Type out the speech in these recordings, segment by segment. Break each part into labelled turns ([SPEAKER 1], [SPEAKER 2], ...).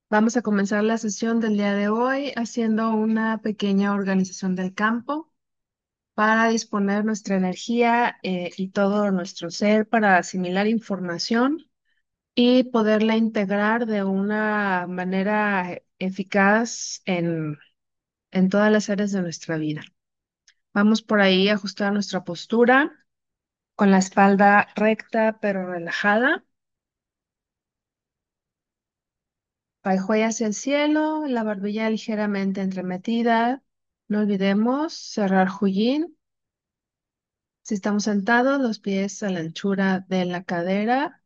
[SPEAKER 1] Vamos a comenzar la sesión del día de hoy haciendo una pequeña organización del campo para disponer nuestra energía y todo nuestro ser para asimilar información y poderla integrar de una manera eficaz en todas las áreas de nuestra vida. Vamos por ahí a ajustar nuestra postura con la espalda recta pero relajada. Bajó hacia el cielo, la barbilla ligeramente entremetida. No olvidemos cerrar Huyin. Si estamos sentados, los pies a la anchura de la cadera.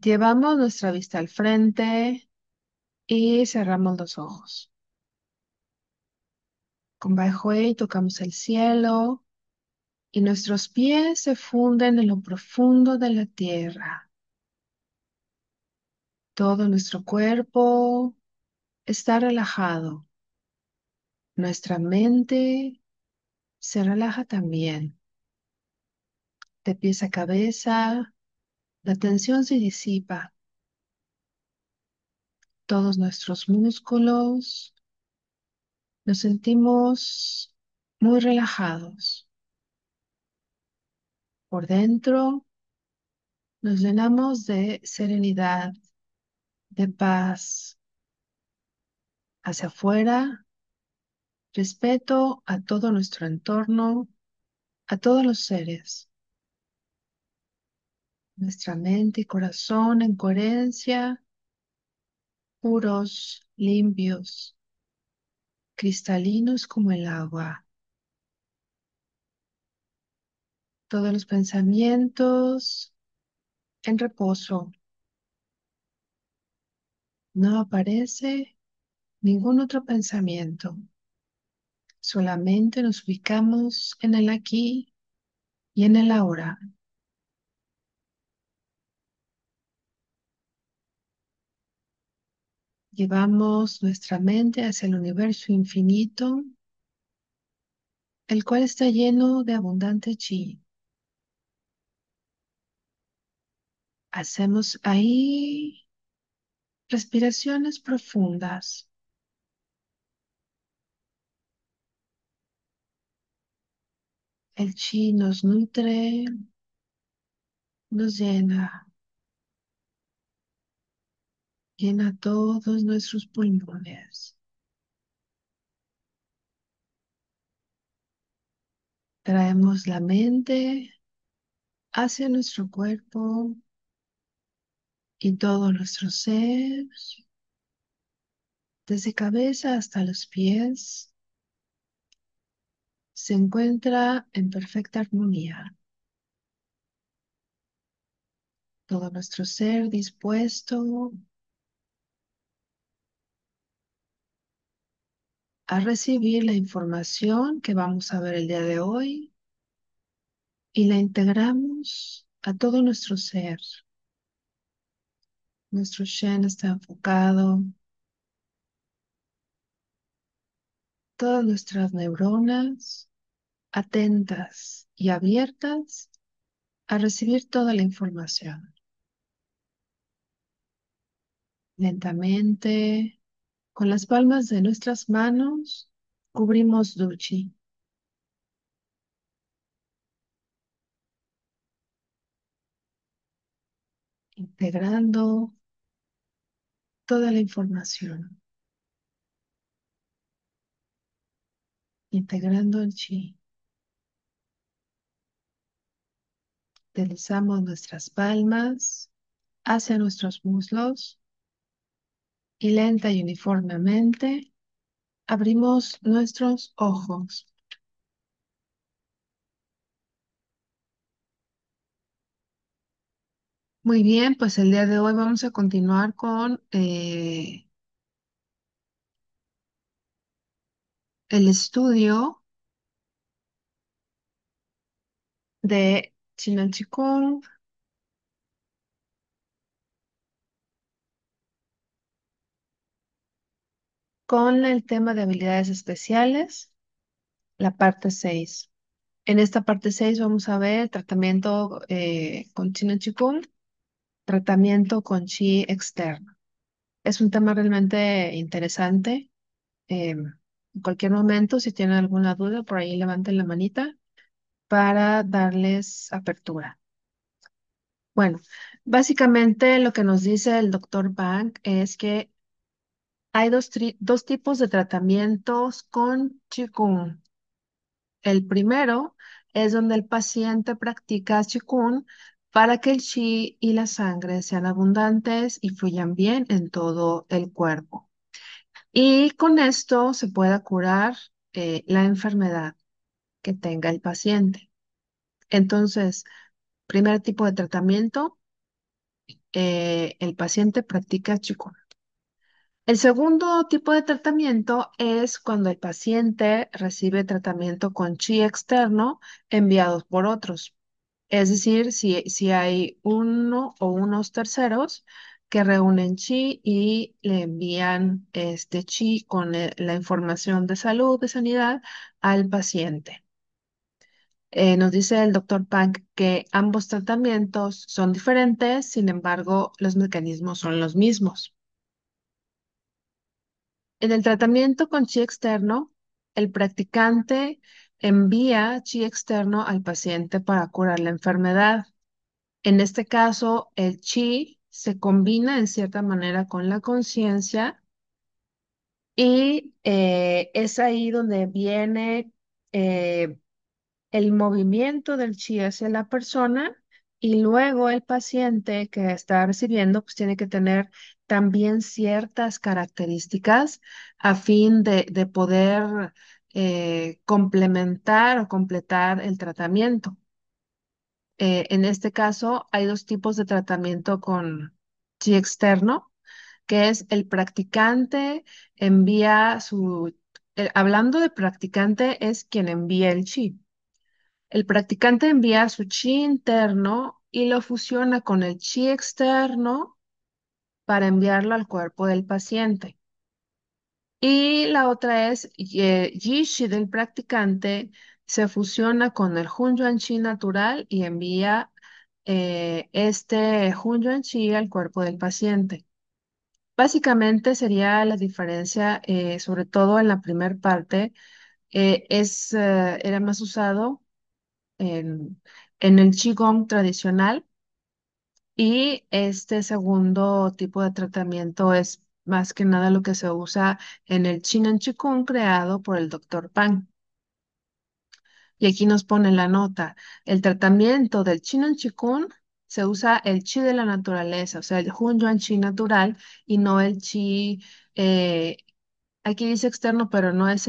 [SPEAKER 1] Llevamos nuestra vista al frente y cerramos los ojos. Con Baihui tocamos el cielo y nuestros pies se funden en lo profundo de la tierra. Todo nuestro cuerpo está relajado. Nuestra mente se relaja también. De pies a cabeza, la tensión se disipa. Todos nuestros músculos nos sentimos muy relajados. Por dentro nos llenamos de serenidad, de paz. Hacia afuera, respeto a todo nuestro entorno, a todos los seres. Nuestra mente y corazón en coherencia, puros, limpios, cristalinos como el agua. Todos los pensamientos en reposo. No aparece ningún otro pensamiento. Solamente nos ubicamos en el aquí y en el ahora. Llevamos nuestra mente hacia el universo infinito, el cual está lleno de abundante chi. Hacemos ahí respiraciones profundas. El chi nos nutre, nos llena todos nuestros pulmones. Traemos la mente hacia nuestro cuerpo y todo nuestro ser, desde cabeza hasta los pies, se encuentra en perfecta armonía. Todo nuestro ser dispuesto a recibir la información que vamos a ver el día de hoy y la integramos a todo nuestro ser. Nuestro Shen está enfocado, todas nuestras neuronas atentas y abiertas a recibir toda la información. Lentamente, con las palmas de nuestras manos, cubrimos Duchi, integrando toda la información, integrando el chi. Deslizamos nuestras palmas hacia nuestros muslos y lenta y uniformemente abrimos nuestros ojos. Muy bien, pues el día de hoy vamos a continuar con el estudio de Chinan Chikung con el tema de habilidades especiales, la parte 6. En esta parte 6 vamos a ver tratamiento con Chinan Chikung, tratamiento con chi externo. Es un tema realmente interesante. En cualquier momento, si tienen alguna duda, por ahí levanten la manita para darles apertura. Bueno, básicamente lo que nos dice el doctor Bank es que hay dos tipos de tratamientos con Qigong. El primero es donde el paciente practica Qigong para que el chi y la sangre sean abundantes y fluyan bien en todo el cuerpo. Y con esto se pueda curar la enfermedad que tenga el paciente. Entonces, primer tipo de tratamiento, el paciente practica Qigong. El segundo tipo de tratamiento es cuando el paciente recibe tratamiento con chi externo enviados por otros. Es decir, si hay uno o unos terceros que reúnen chi y le envían este chi con la información de salud, de sanidad al paciente. Nos dice el doctor Pank que ambos tratamientos son diferentes, sin embargo, los mecanismos son los mismos. En el tratamiento con chi externo, el practicante envía chi externo al paciente para curar la enfermedad. En este caso, el chi se combina en cierta manera con la conciencia y es ahí donde viene eh, el movimiento del chi hacia la persona y luego el paciente que está recibiendo pues tiene que tener también ciertas características a fin de poder complementar o completar el tratamiento. En este caso hay dos tipos de tratamiento con chi externo, que es el practicante envía hablando de practicante es quien envía el chi. El practicante envía su chi interno y lo fusiona con el chi externo para enviarlo al cuerpo del paciente. Y la otra es Yi Shi del practicante se fusiona con el Hun Yuan Chi natural y envía este Hun Yuan Chi al cuerpo del paciente. Básicamente sería la diferencia, sobre todo en la primera parte, era más usado en el Qigong tradicional y este segundo tipo de tratamiento es más que nada lo que se usa en el Chinan Chikung creado por el doctor Pan. Y aquí nos pone la nota. El tratamiento del Chinan Chikung se usa el chi de la naturaleza, o sea, el Hun Yuan Chi natural y no el chi, eh, aquí dice externo, pero no es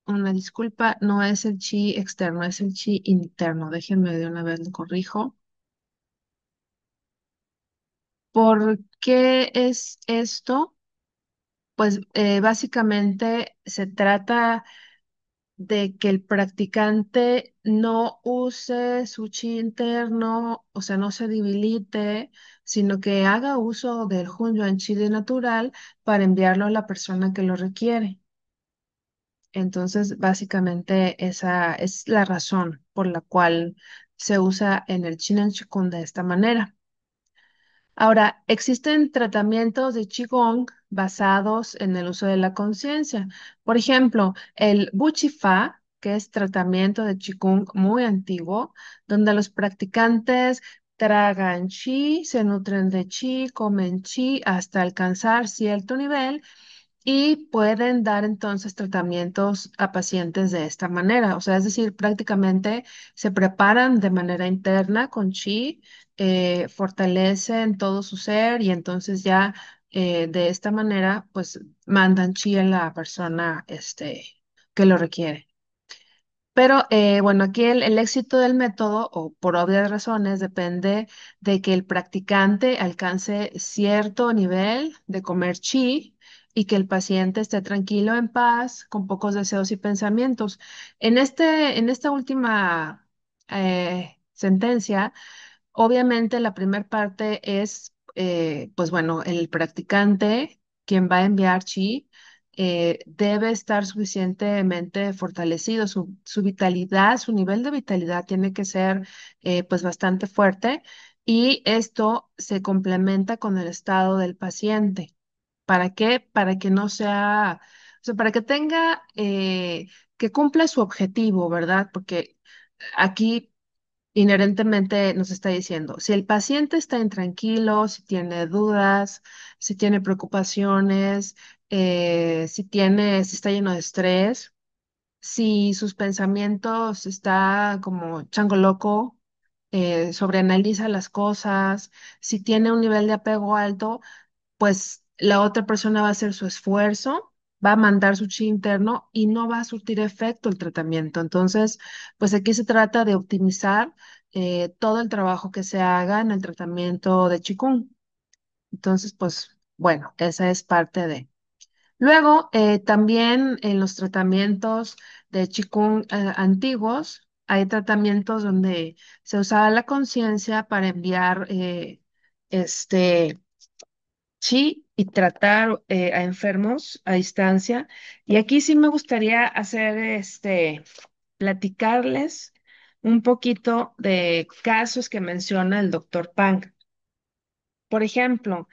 [SPEAKER 1] una disculpa, no es el chi externo, es el chi interno. Déjenme de una vez lo corrijo. ¿Por qué es esto? Pues básicamente se trata de que el practicante no use su chi interno, o sea, no se debilite, sino que haga uso del Hun Yuan Chi de natural para enviarlo a la persona que lo requiere. Entonces, básicamente esa es la razón por la cual se usa en el Chin Chikung de esta manera. Ahora, existen tratamientos de Qigong basados en el uso de la conciencia. Por ejemplo, el Buchifa, que es tratamiento de Qigong muy antiguo, donde los practicantes tragan chi, se nutren de chi, comen chi hasta alcanzar cierto nivel y pueden dar entonces tratamientos a pacientes de esta manera. O sea, es decir, prácticamente se preparan de manera interna con chi, fortalecen todo su ser y entonces ya de esta manera pues mandan chi a la persona que lo requiere. Pero bueno, aquí el éxito del método, o por obvias razones, depende de que el practicante alcance cierto nivel de comer chi y que el paciente esté tranquilo, en paz, con pocos deseos y pensamientos. En esta última sentencia, obviamente la primera parte es, pues bueno, el practicante, quien va a enviar chi, debe estar suficientemente fortalecido, su vitalidad, su nivel de vitalidad tiene que ser pues bastante fuerte y esto se complementa con el estado del paciente. ¿Para qué? Para que no sea, o sea, para que tenga, que cumpla su objetivo, ¿verdad? Porque aquí inherentemente nos está diciendo, si el paciente está intranquilo, si tiene dudas, si tiene preocupaciones, si está lleno de estrés, si sus pensamientos está como chango loco, sobreanaliza las cosas, si tiene un nivel de apego alto, pues la otra persona va a hacer su esfuerzo, va a mandar su chi interno y no va a surtir efecto el tratamiento. Entonces, pues aquí se trata de optimizar todo el trabajo que se haga en el tratamiento de Qigong. Entonces, pues bueno, esa es parte de. Luego, también en los tratamientos de Qigong antiguos, hay tratamientos donde se usaba la conciencia para enviar este chi y tratar a enfermos a distancia. Y aquí sí me gustaría hacer platicarles un poquito de casos que menciona el doctor Pang. Por ejemplo,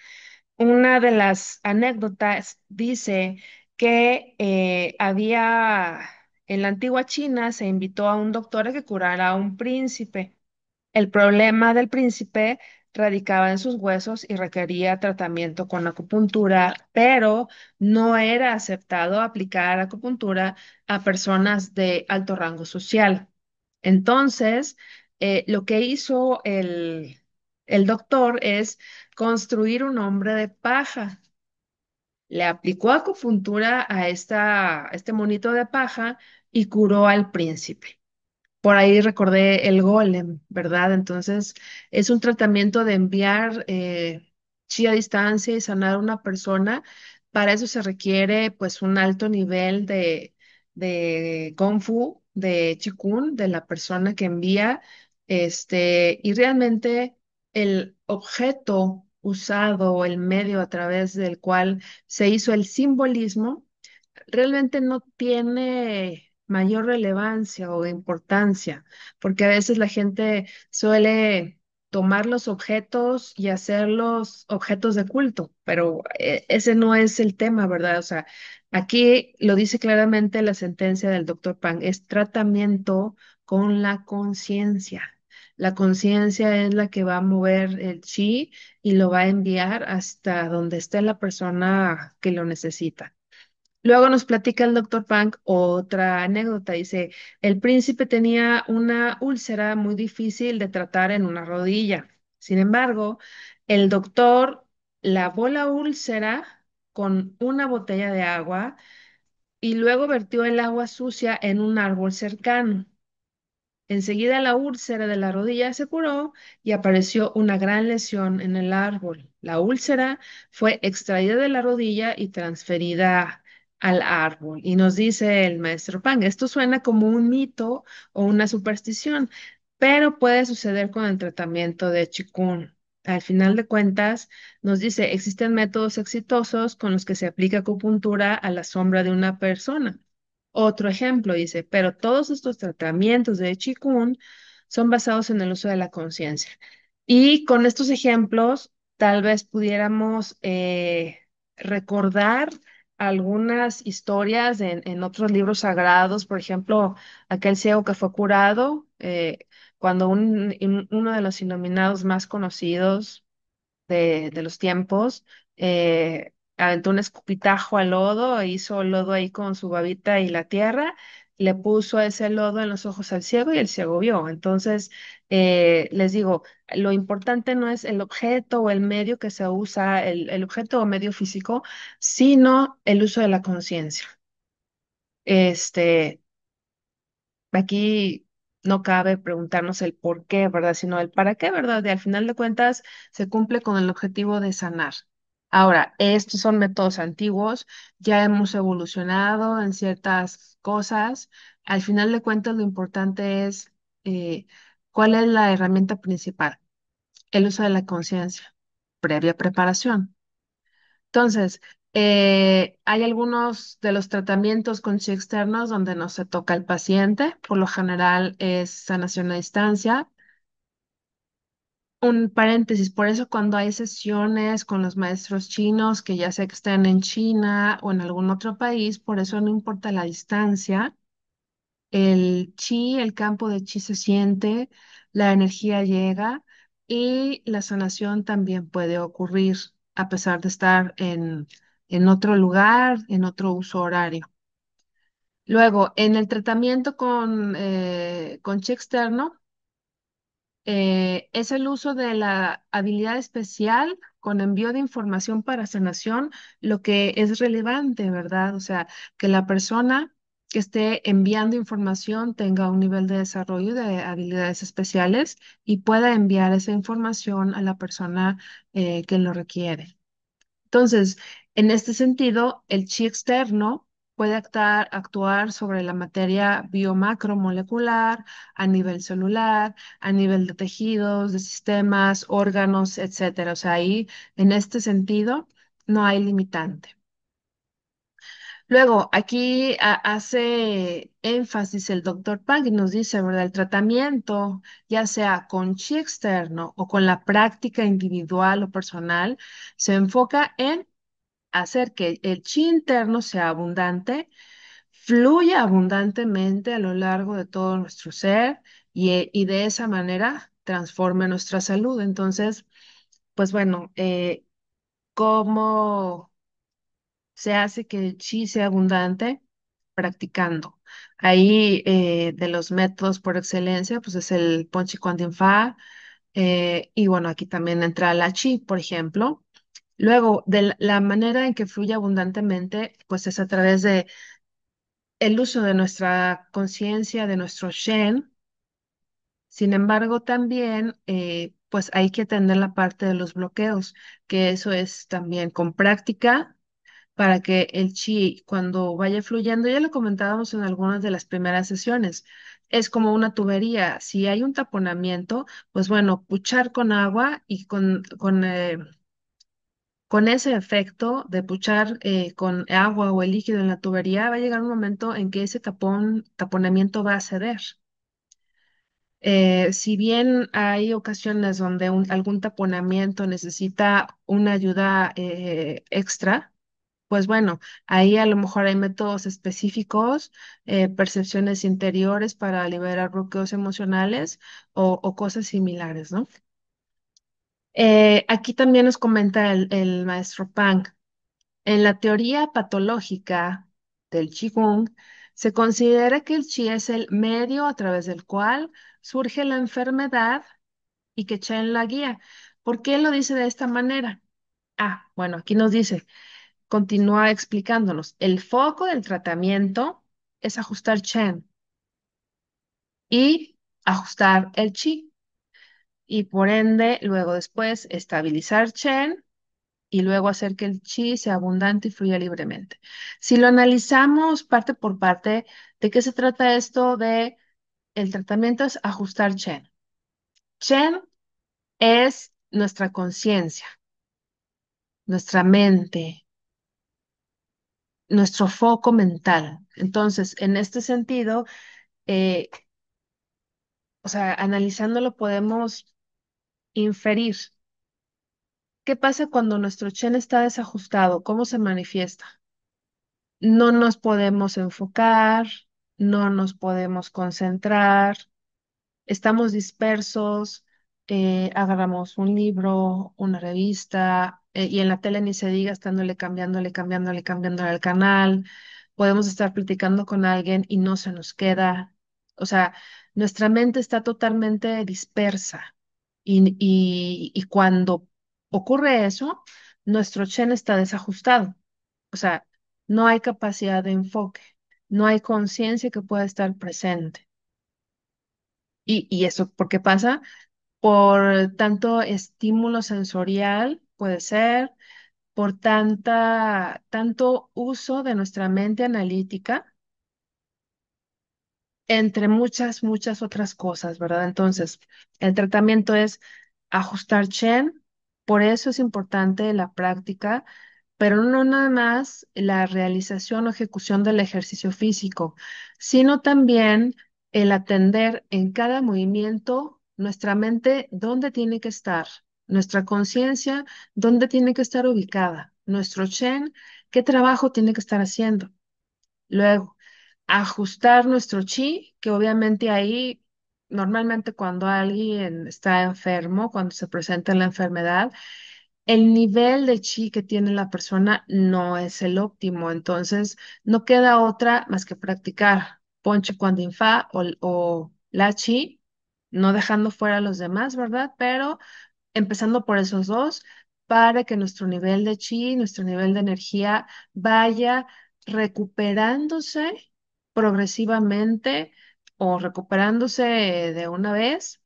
[SPEAKER 1] una de las anécdotas dice que en la antigua China se invitó a un doctor a que curara a un príncipe. El problema del príncipe radicaba en sus huesos y requería tratamiento con acupuntura, pero no era aceptado aplicar acupuntura a personas de alto rango social. Entonces, lo que hizo el doctor es construir un hombre de paja. Le aplicó acupuntura a este monito de paja y curó al príncipe. Por ahí recordé el golem, ¿verdad? Entonces, es un tratamiento de enviar chi a distancia y sanar a una persona. Para eso se requiere pues un alto nivel de Kung Fu, de Qigong, de la persona que envía, y realmente el objeto usado, el medio a través del cual se hizo el simbolismo, realmente no tiene mayor relevancia o importancia, porque a veces la gente suele tomar los objetos y hacerlos objetos de culto, pero ese no es el tema, ¿verdad? O sea, aquí lo dice claramente la sentencia del doctor Pang, es tratamiento con la conciencia. La conciencia es la que va a mover el chi y lo va a enviar hasta donde esté la persona que lo necesita. Luego nos platica el doctor Pang otra anécdota. Dice, el príncipe tenía una úlcera muy difícil de tratar en una rodilla. Sin embargo, el doctor lavó la úlcera con una botella de agua y luego vertió el agua sucia en un árbol cercano. Enseguida la úlcera de la rodilla se curó y apareció una gran lesión en el árbol. La úlcera fue extraída de la rodilla y transferida al árbol. Y nos dice el maestro Pang, esto suena como un mito o una superstición, pero puede suceder con el tratamiento de Qigong. Al final de cuentas, nos dice, existen métodos exitosos con los que se aplica acupuntura a la sombra de una persona. Otro ejemplo dice, pero todos estos tratamientos de Qigong son basados en el uso de la conciencia. Y con estos ejemplos, tal vez pudiéramos recordar algunas historias en otros libros sagrados, por ejemplo, aquel ciego que fue curado, cuando uno de los iluminados más conocidos de los tiempos, aventó un escupitajo al lodo, e hizo lodo ahí con su babita y la tierra, le puso ese lodo en los ojos al ciego y el ciego vio. Entonces, les digo, lo importante no es el objeto o el medio que se usa, el objeto o medio físico, sino el uso de la conciencia. Este, Aquí no cabe preguntarnos el por qué, ¿verdad? Sino el para qué, ¿verdad? Y al final de cuentas se cumple con el objetivo de sanar. Ahora, estos son métodos antiguos, ya hemos evolucionado en ciertas cosas. Al final de cuentas, lo importante es cuál es la herramienta principal, el uso de la conciencia, previa preparación. Entonces, hay algunos de los tratamientos con chi externos donde no se toca al paciente, por lo general es sanación a distancia, Un paréntesis, por eso cuando hay sesiones con los maestros chinos, que ya sea que estén en China o en algún otro país, por eso no importa la distancia, el chi, el campo de chi se siente, la energía llega y la sanación también puede ocurrir a pesar de estar en otro lugar, en otro uso horario. Luego, en el tratamiento con chi externo, es el uso de la habilidad especial con envío de información para sanación, lo que es relevante, ¿verdad? O sea, que la persona que esté enviando información tenga un nivel de desarrollo de habilidades especiales y pueda enviar esa información a la persona que lo requiere. Entonces, en este sentido, el chi externo puede actuar sobre la materia biomacromolecular a nivel celular, a nivel de tejidos, de sistemas, órganos, etcétera. O sea, ahí, en este sentido, no hay limitante. Luego, aquí hace énfasis el doctor Pang y nos dice, ¿verdad? El tratamiento, ya sea con chi externo o con la práctica individual o personal, se enfoca en hacer que el chi interno sea abundante, fluya abundantemente a lo largo de todo nuestro ser y de esa manera transforme nuestra salud. Entonces, pues bueno, ¿cómo se hace que el chi sea abundante? Practicando. Ahí de los métodos por excelencia, pues es el Ponchi Kwantin Fa, y bueno, aquí también entra la chi, por ejemplo. Luego, de la manera en que fluye abundantemente, pues es a través de el uso de nuestra conciencia, de nuestro Shen. Sin embargo, también, pues hay que atender la parte de los bloqueos, que eso es también con práctica para que el chi, cuando vaya fluyendo, ya lo comentábamos en algunas de las primeras sesiones, es como una tubería. Si hay un taponamiento, pues bueno, puchar con agua y con ese efecto de puchar con agua o el líquido en la tubería, va a llegar un momento en que ese taponamiento va a ceder. Si bien hay ocasiones donde algún taponamiento necesita una ayuda extra, pues bueno, ahí a lo mejor hay métodos específicos, percepciones interiores para liberar bloqueos emocionales o cosas similares, ¿no? Aquí también nos comenta el maestro Pang. En la teoría patológica del Qigong, se considera que el Qi es el medio a través del cual surge la enfermedad y que Chen la guía. ¿Por qué lo dice de esta manera? Ah, bueno, aquí nos dice, continúa explicándonos, el foco del tratamiento es ajustar Chen y ajustar el Qi y por ende, luego después estabilizar Chen y luego hacer que el chi sea abundante y fluya libremente. Si lo analizamos parte por parte, ¿de qué se trata esto de el tratamiento? Es ajustar Chen. Chen es nuestra conciencia, nuestra mente, nuestro foco mental. Entonces, en este sentido, eh, o sea, analizándolo podemos inferir qué pasa cuando nuestro Chen está desajustado, cómo se manifiesta. No nos podemos enfocar, no nos podemos concentrar, estamos dispersos, agarramos un libro, una revista, y en la tele ni se diga, estándole cambiándole al canal. Podemos estar platicando con alguien y no se nos queda. O sea, nuestra mente está totalmente dispersa. Y cuando ocurre eso, nuestro Chen está desajustado. O sea, no hay capacidad de enfoque, no hay conciencia que pueda estar presente. Y eso, ¿por qué pasa? Por tanto estímulo sensorial, puede ser, por tanto uso de nuestra mente analítica, entre muchas otras cosas, ¿verdad? Entonces, el tratamiento es ajustar Chen, por eso es importante la práctica, pero no nada más la realización o ejecución del ejercicio físico, sino también el atender en cada movimiento nuestra mente, ¿dónde tiene que estar? Nuestra conciencia, ¿dónde tiene que estar ubicada? Nuestro Shen, ¿qué trabajo tiene que estar haciendo? Luego, ajustar nuestro chi, que obviamente ahí, normalmente cuando alguien está enfermo, cuando se presenta la enfermedad, el nivel de chi que tiene la persona no es el óptimo, entonces no queda otra más que practicar Ponche Kuan Fa o La Chi, no dejando fuera a los demás, ¿verdad? Pero empezando por esos dos, para que nuestro nivel de chi, nuestro nivel de energía vaya recuperándose progresivamente o recuperándose de una vez,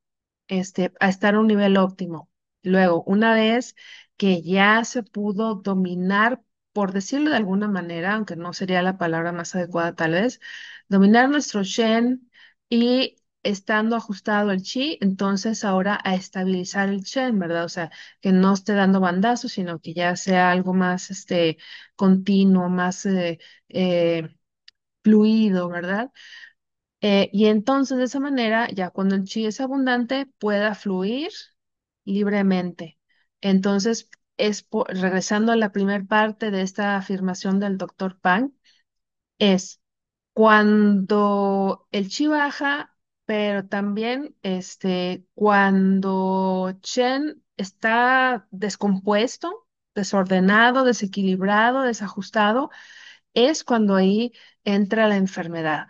[SPEAKER 1] a estar a un nivel óptimo. Luego, una vez que ya se pudo dominar, por decirlo de alguna manera, aunque no sería la palabra más adecuada tal vez, dominar nuestro Shen y estando ajustado el chi, entonces ahora a estabilizar el Shen, ¿verdad? O sea, que no esté dando bandazos, sino que ya sea algo más continuo, más eh, fluido, ¿verdad? Y entonces de esa manera, ya cuando el chi es abundante, pueda fluir libremente. Entonces, regresando a la primera parte de esta afirmación del doctor Pang, es cuando el chi baja, pero también cuando Chen está descompuesto, desordenado, desequilibrado, desajustado, es cuando ahí entra la enfermedad.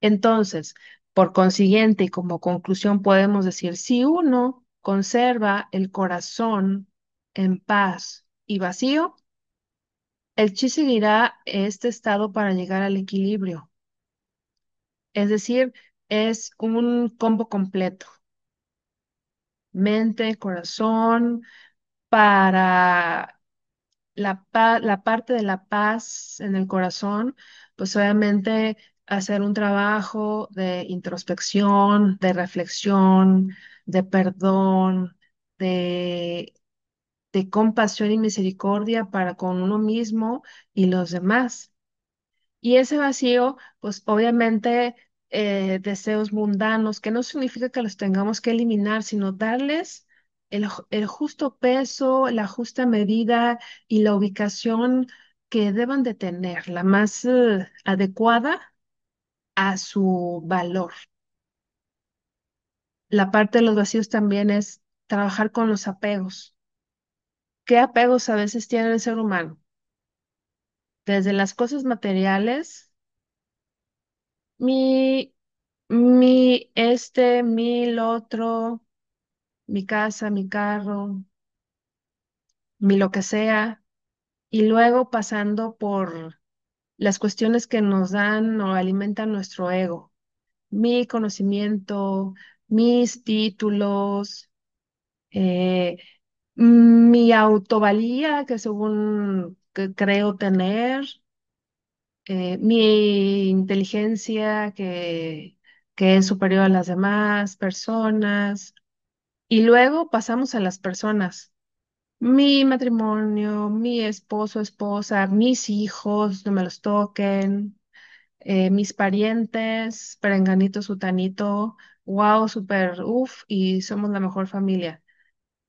[SPEAKER 1] Entonces, por consiguiente y como conclusión podemos decir, si uno conserva el corazón en paz y vacío, el chi seguirá este estado para llegar al equilibrio. Es decir, es un combo completo, mente, corazón, para la parte de la paz en el corazón, pues obviamente hacer un trabajo de introspección, de reflexión, de perdón, de, de compasión y misericordia para con uno mismo y los demás. Y ese vacío, pues obviamente deseos mundanos, que no significa que los tengamos que eliminar, sino darles el justo peso, la justa medida y la ubicación que deban de tener, la más adecuada a su valor. La parte de los vacíos también es trabajar con los apegos. ¿Qué apegos a veces tiene el ser humano? Desde las cosas materiales, mi mi lo otro, mi casa, mi carro, mi lo que sea, y luego pasando por las cuestiones que nos dan o alimentan nuestro ego, mi conocimiento, mis títulos, eh, mi autovalía que según que creo tener, mi inteligencia que es superior a las demás personas. Y luego pasamos a las personas. Mi matrimonio, mi esposo, esposa, mis hijos, no me los toquen, mis parientes, perenganito, sutanito, wow, súper, uff, y somos la mejor familia.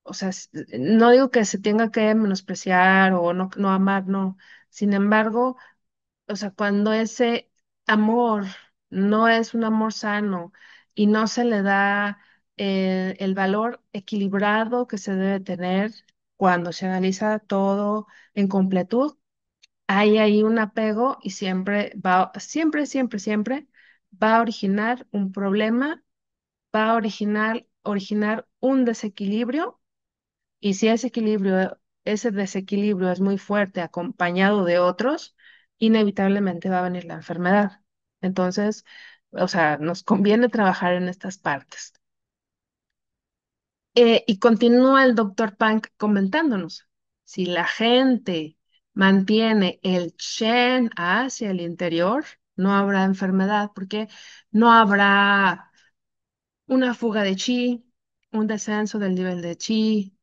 [SPEAKER 1] O sea, no digo que se tenga que menospreciar o no amar, no. Sin embargo, o sea, cuando ese amor no es un amor sano y no se le da el valor equilibrado que se debe tener cuando se analiza todo en completud, hay ahí un apego y siempre va a originar un problema, va a originar un desequilibrio y si ese desequilibrio es muy fuerte acompañado de otros, inevitablemente va a venir la enfermedad. Entonces, o sea, nos conviene trabajar en estas partes. Y continúa el doctor Punk comentándonos, si la gente mantiene el Shen hacia el interior, no habrá enfermedad, porque no habrá una fuga de chi, un descenso del nivel de chi.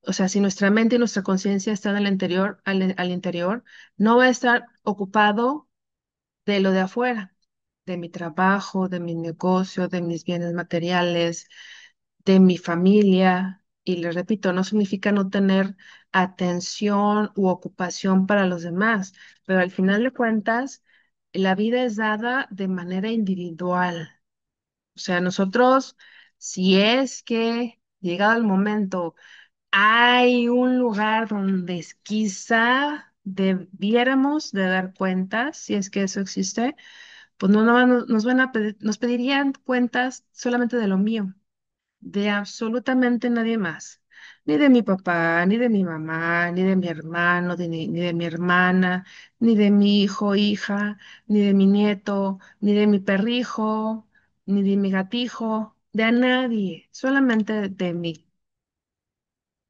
[SPEAKER 1] O sea, si nuestra mente y nuestra conciencia están al interior, no va a estar ocupado de lo de afuera. de mi trabajo, de mi negocio, de mis bienes materiales, de mi familia. Y le repito, no significa no tener atención u ocupación para los demás, pero al final de cuentas, la vida es dada de manera individual. O sea, nosotros, si es que llegado el momento, hay un lugar donde quizá debiéramos de dar cuentas, si es que eso existe, pues no, nos van a nos pedirían cuentas solamente de lo mío, de absolutamente nadie más. Ni de mi papá, ni de mi mamá, ni de mi hermano, ni de mi hermana, ni de mi hijo, hija, ni de mi nieto, ni de mi perrijo, ni de mi gatijo, de a nadie, solamente de mí,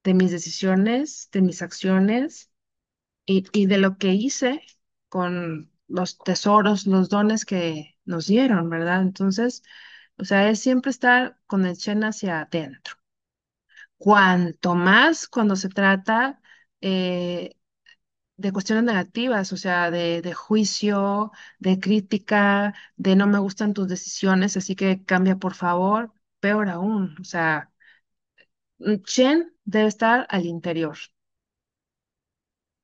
[SPEAKER 1] de mis decisiones, de mis acciones y de lo que hice con los tesoros, los dones que nos dieron, ¿verdad? Entonces, o sea, es siempre estar con el Chen hacia adentro. Cuanto más cuando se trata eh, de cuestiones negativas, o sea, de juicio, de crítica, de no me gustan tus decisiones, así que cambia por favor, peor aún, o sea, Chen debe estar al interior.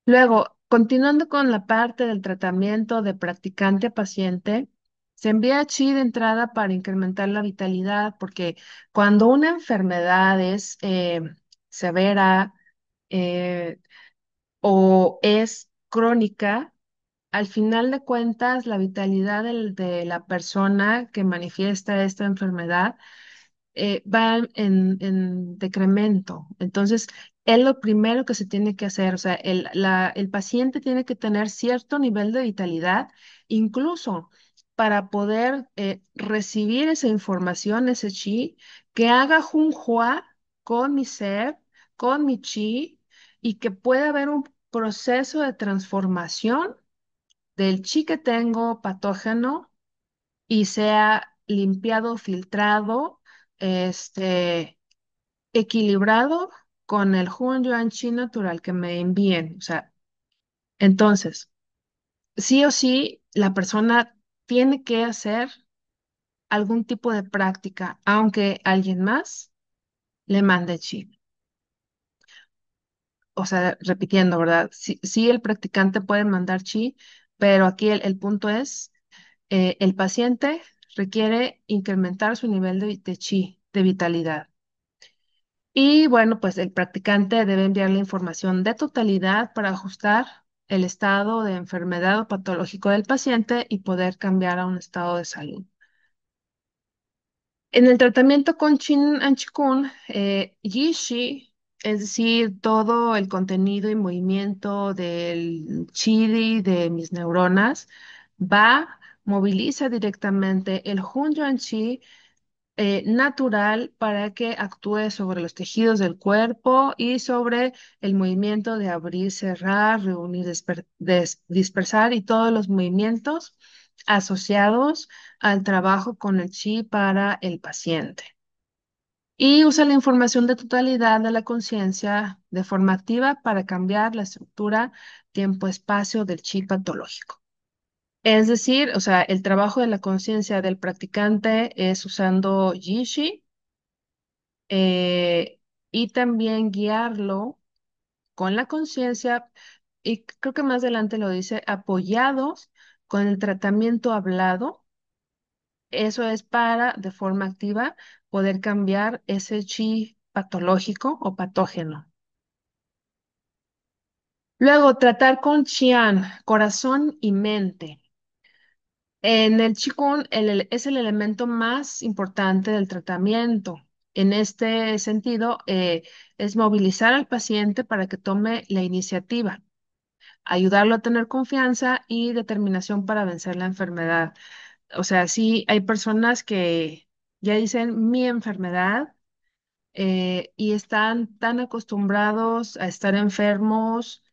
[SPEAKER 1] Luego, continuando con la parte del tratamiento de practicante a paciente, se envía chi de entrada para incrementar la vitalidad, porque cuando una enfermedad es severa eh, o es crónica, al final de cuentas, la vitalidad de la persona que manifiesta esta enfermedad va en decremento. Entonces, es lo primero que se tiene que hacer. O sea, el paciente tiene que tener cierto nivel de vitalidad, incluso para poder recibir esa información, ese chi, que haga junhua con mi ser, con mi chi, y que pueda haber un proceso de transformación del chi que tengo patógeno y sea limpiado, filtrado, este, equilibrado con el Huan Yuan Chi natural que me envíen. O sea, entonces, sí o sí, la persona tiene que hacer algún tipo de práctica, aunque alguien más le mande chi. O sea, repitiendo, ¿verdad? Sí, sí, el practicante puede mandar chi, pero aquí el punto es, el paciente requiere incrementar su nivel de chi, de vitalidad. Y bueno, pues el practicante debe enviar la información de totalidad para ajustar el estado de enfermedad o patológico del paciente y poder cambiar a un estado de salud. En el tratamiento con Chin and Chikun, Yishi, es decir, todo el contenido y movimiento del chidi de mis neuronas, moviliza directamente el Hun Yuan Chi natural para que actúe sobre los tejidos del cuerpo y sobre el movimiento de abrir, cerrar, reunir, dispersar y todos los movimientos asociados al trabajo con el chi para el paciente. Y usa la información de totalidad de la conciencia de forma activa para cambiar la estructura tiempo-espacio del chi patológico. Es decir, o sea, el trabajo de la conciencia del practicante es usando Yishi eh, y también guiarlo con la conciencia, y creo que más adelante lo dice, apoyados con el tratamiento hablado. Eso es para, de forma activa, poder cambiar ese chi patológico o patógeno. Luego, tratar con Qian, corazón y mente. En el Qigong es el elemento más importante del tratamiento. En este sentido, es movilizar al paciente para que tome la iniciativa, ayudarlo a tener confianza y determinación para vencer la enfermedad. O sea, sí, hay personas que ya dicen mi enfermedad y están tan acostumbrados a estar enfermos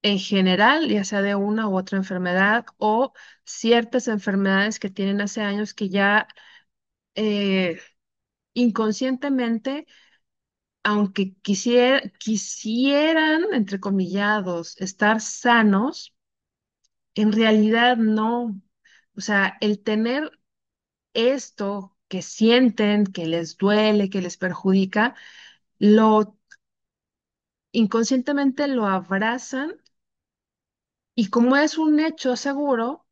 [SPEAKER 1] en general, ya sea de una u otra enfermedad o ciertas enfermedades que tienen hace años que ya eh, inconscientemente, aunque quisieran, entre comillados, estar sanos, en realidad no. O sea, el tener esto que sienten, que les duele, que les perjudica, lo inconscientemente lo abrazan y como es un hecho seguro,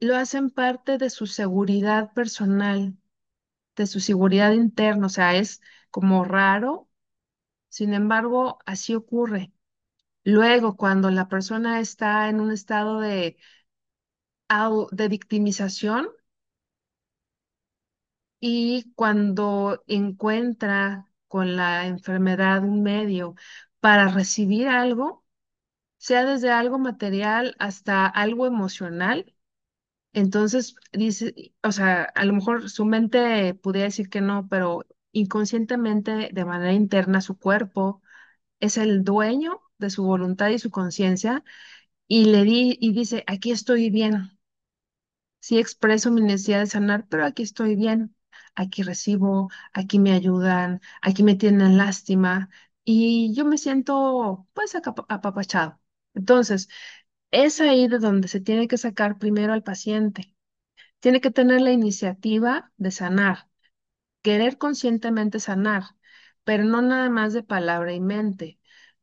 [SPEAKER 1] lo hacen parte de su seguridad personal, de su seguridad interna. O sea, es como raro, sin embargo, así ocurre. Luego, cuando la persona está en un estado de victimización y cuando encuentra con la enfermedad un medio para recibir algo, sea desde algo material hasta algo emocional, entonces dice, o sea, a lo mejor su mente pudiera decir que no, pero inconscientemente, de manera interna, su cuerpo es el dueño de su voluntad y su conciencia y dice, aquí estoy bien. Sí expreso mi necesidad de sanar, pero aquí estoy bien. Aquí recibo, aquí me ayudan, aquí me tienen lástima y yo me siento pues apapachado. Entonces, es ahí de donde se tiene que sacar primero al paciente. Tiene que tener la iniciativa de sanar, querer conscientemente sanar, pero no nada más de palabra y mente.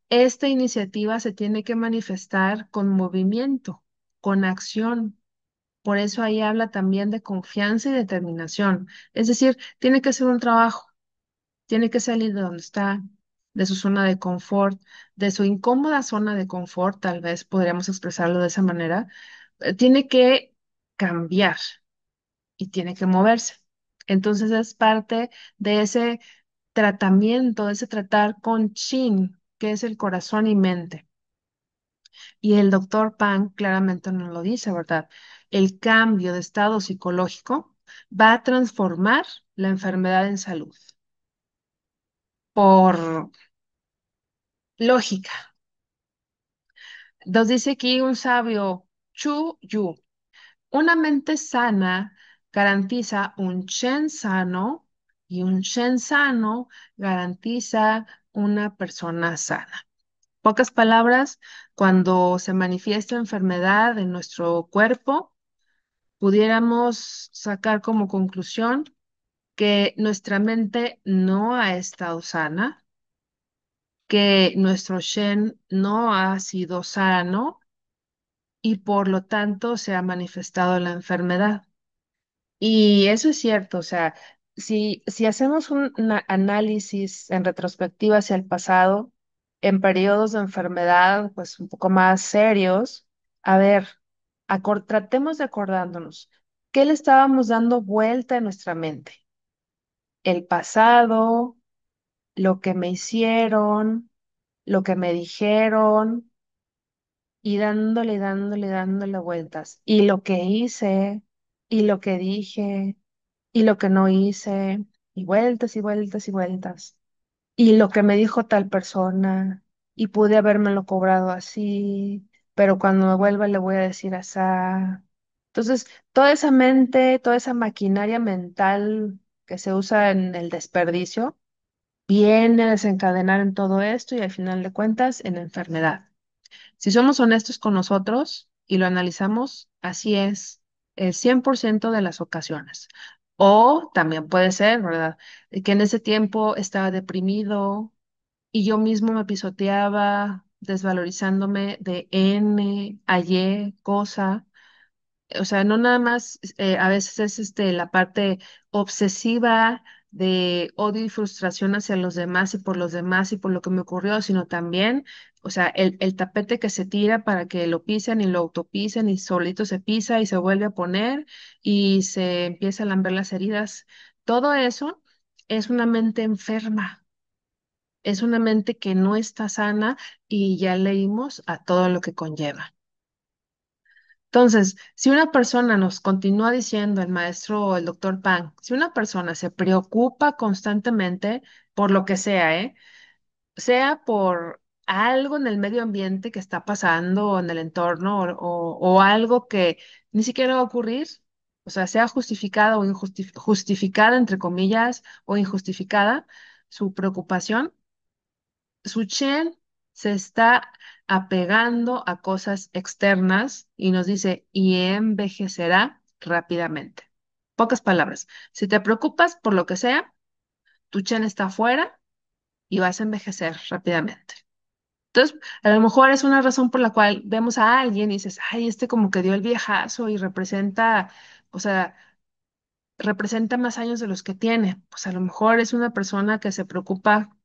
[SPEAKER 1] Esta iniciativa se tiene que manifestar con movimiento, con acción. Por eso ahí habla también de confianza y determinación. Es decir, tiene que ser un trabajo, tiene que salir de donde está, de su zona de confort, de su incómoda zona de confort, tal vez podríamos expresarlo de esa manera. Tiene que cambiar y tiene que moverse. Entonces es parte de ese tratamiento, de ese tratar con Chin, que es el corazón y mente. Y el doctor Pan claramente nos lo dice, ¿verdad? El cambio de estado psicológico va a transformar la enfermedad en salud. Por lógica. Nos dice aquí un sabio, Chu Yu, una mente sana garantiza un Shen sano y un Shen sano garantiza una persona sana. Pocas palabras, cuando se manifiesta enfermedad en nuestro cuerpo, pudiéramos sacar como conclusión que nuestra mente no ha estado sana, que nuestro Shen no ha sido sano y por lo tanto se ha manifestado la enfermedad. Y eso es cierto, o sea, si hacemos un análisis en retrospectiva hacia el pasado, en periodos de enfermedad, pues un poco más serios, a ver, tratemos de acordándonos, ¿qué le estábamos dando vuelta en nuestra mente? El pasado, lo que me hicieron, lo que me dijeron, y dándole vueltas. Y lo que hice, y lo que dije, y lo que no hice, y vueltas y vueltas y vueltas. Y lo que me dijo tal persona, y pude habérmelo cobrado así, pero cuando me vuelva le voy a decir así. Entonces, toda esa mente, toda esa maquinaria mental que se usa en el desperdicio, viene a desencadenar en todo esto y al final de cuentas en enfermedad. Si somos honestos con nosotros y lo analizamos, así es el 100% de las ocasiones. O también puede ser, ¿verdad? Que en ese tiempo estaba deprimido y yo mismo me pisoteaba, desvalorizándome de N a Y cosa. O sea, no nada más, a veces es la parte obsesiva de odio y frustración hacia los demás y por los demás y por lo que me ocurrió, sino también, o sea, el tapete que se tira para que lo pisen y lo autopisen y solito se pisa y se vuelve a poner y se empieza a lamber las heridas. Todo eso es una mente enferma, es una mente que no está sana y ya leímos a todo lo que conlleva. Entonces, si una persona nos continúa diciendo el maestro o el doctor Pan, si una persona se preocupa constantemente por lo que sea, sea por algo en el medio ambiente que está pasando o en el entorno o algo que ni siquiera va a ocurrir, o sea justificada o justificada, entre comillas, o injustificada, su preocupación, su Chen se está apegando a cosas externas y nos dice, y envejecerá rápidamente. Pocas palabras. Si te preocupas por lo que sea, tu Chen está afuera y vas a envejecer rápidamente. Entonces, a lo mejor es una razón por la cual vemos a alguien y dices, ay, este como que dio el viejazo y representa, o sea, representa más años de los que tiene. Pues a lo mejor es una persona que se preocupa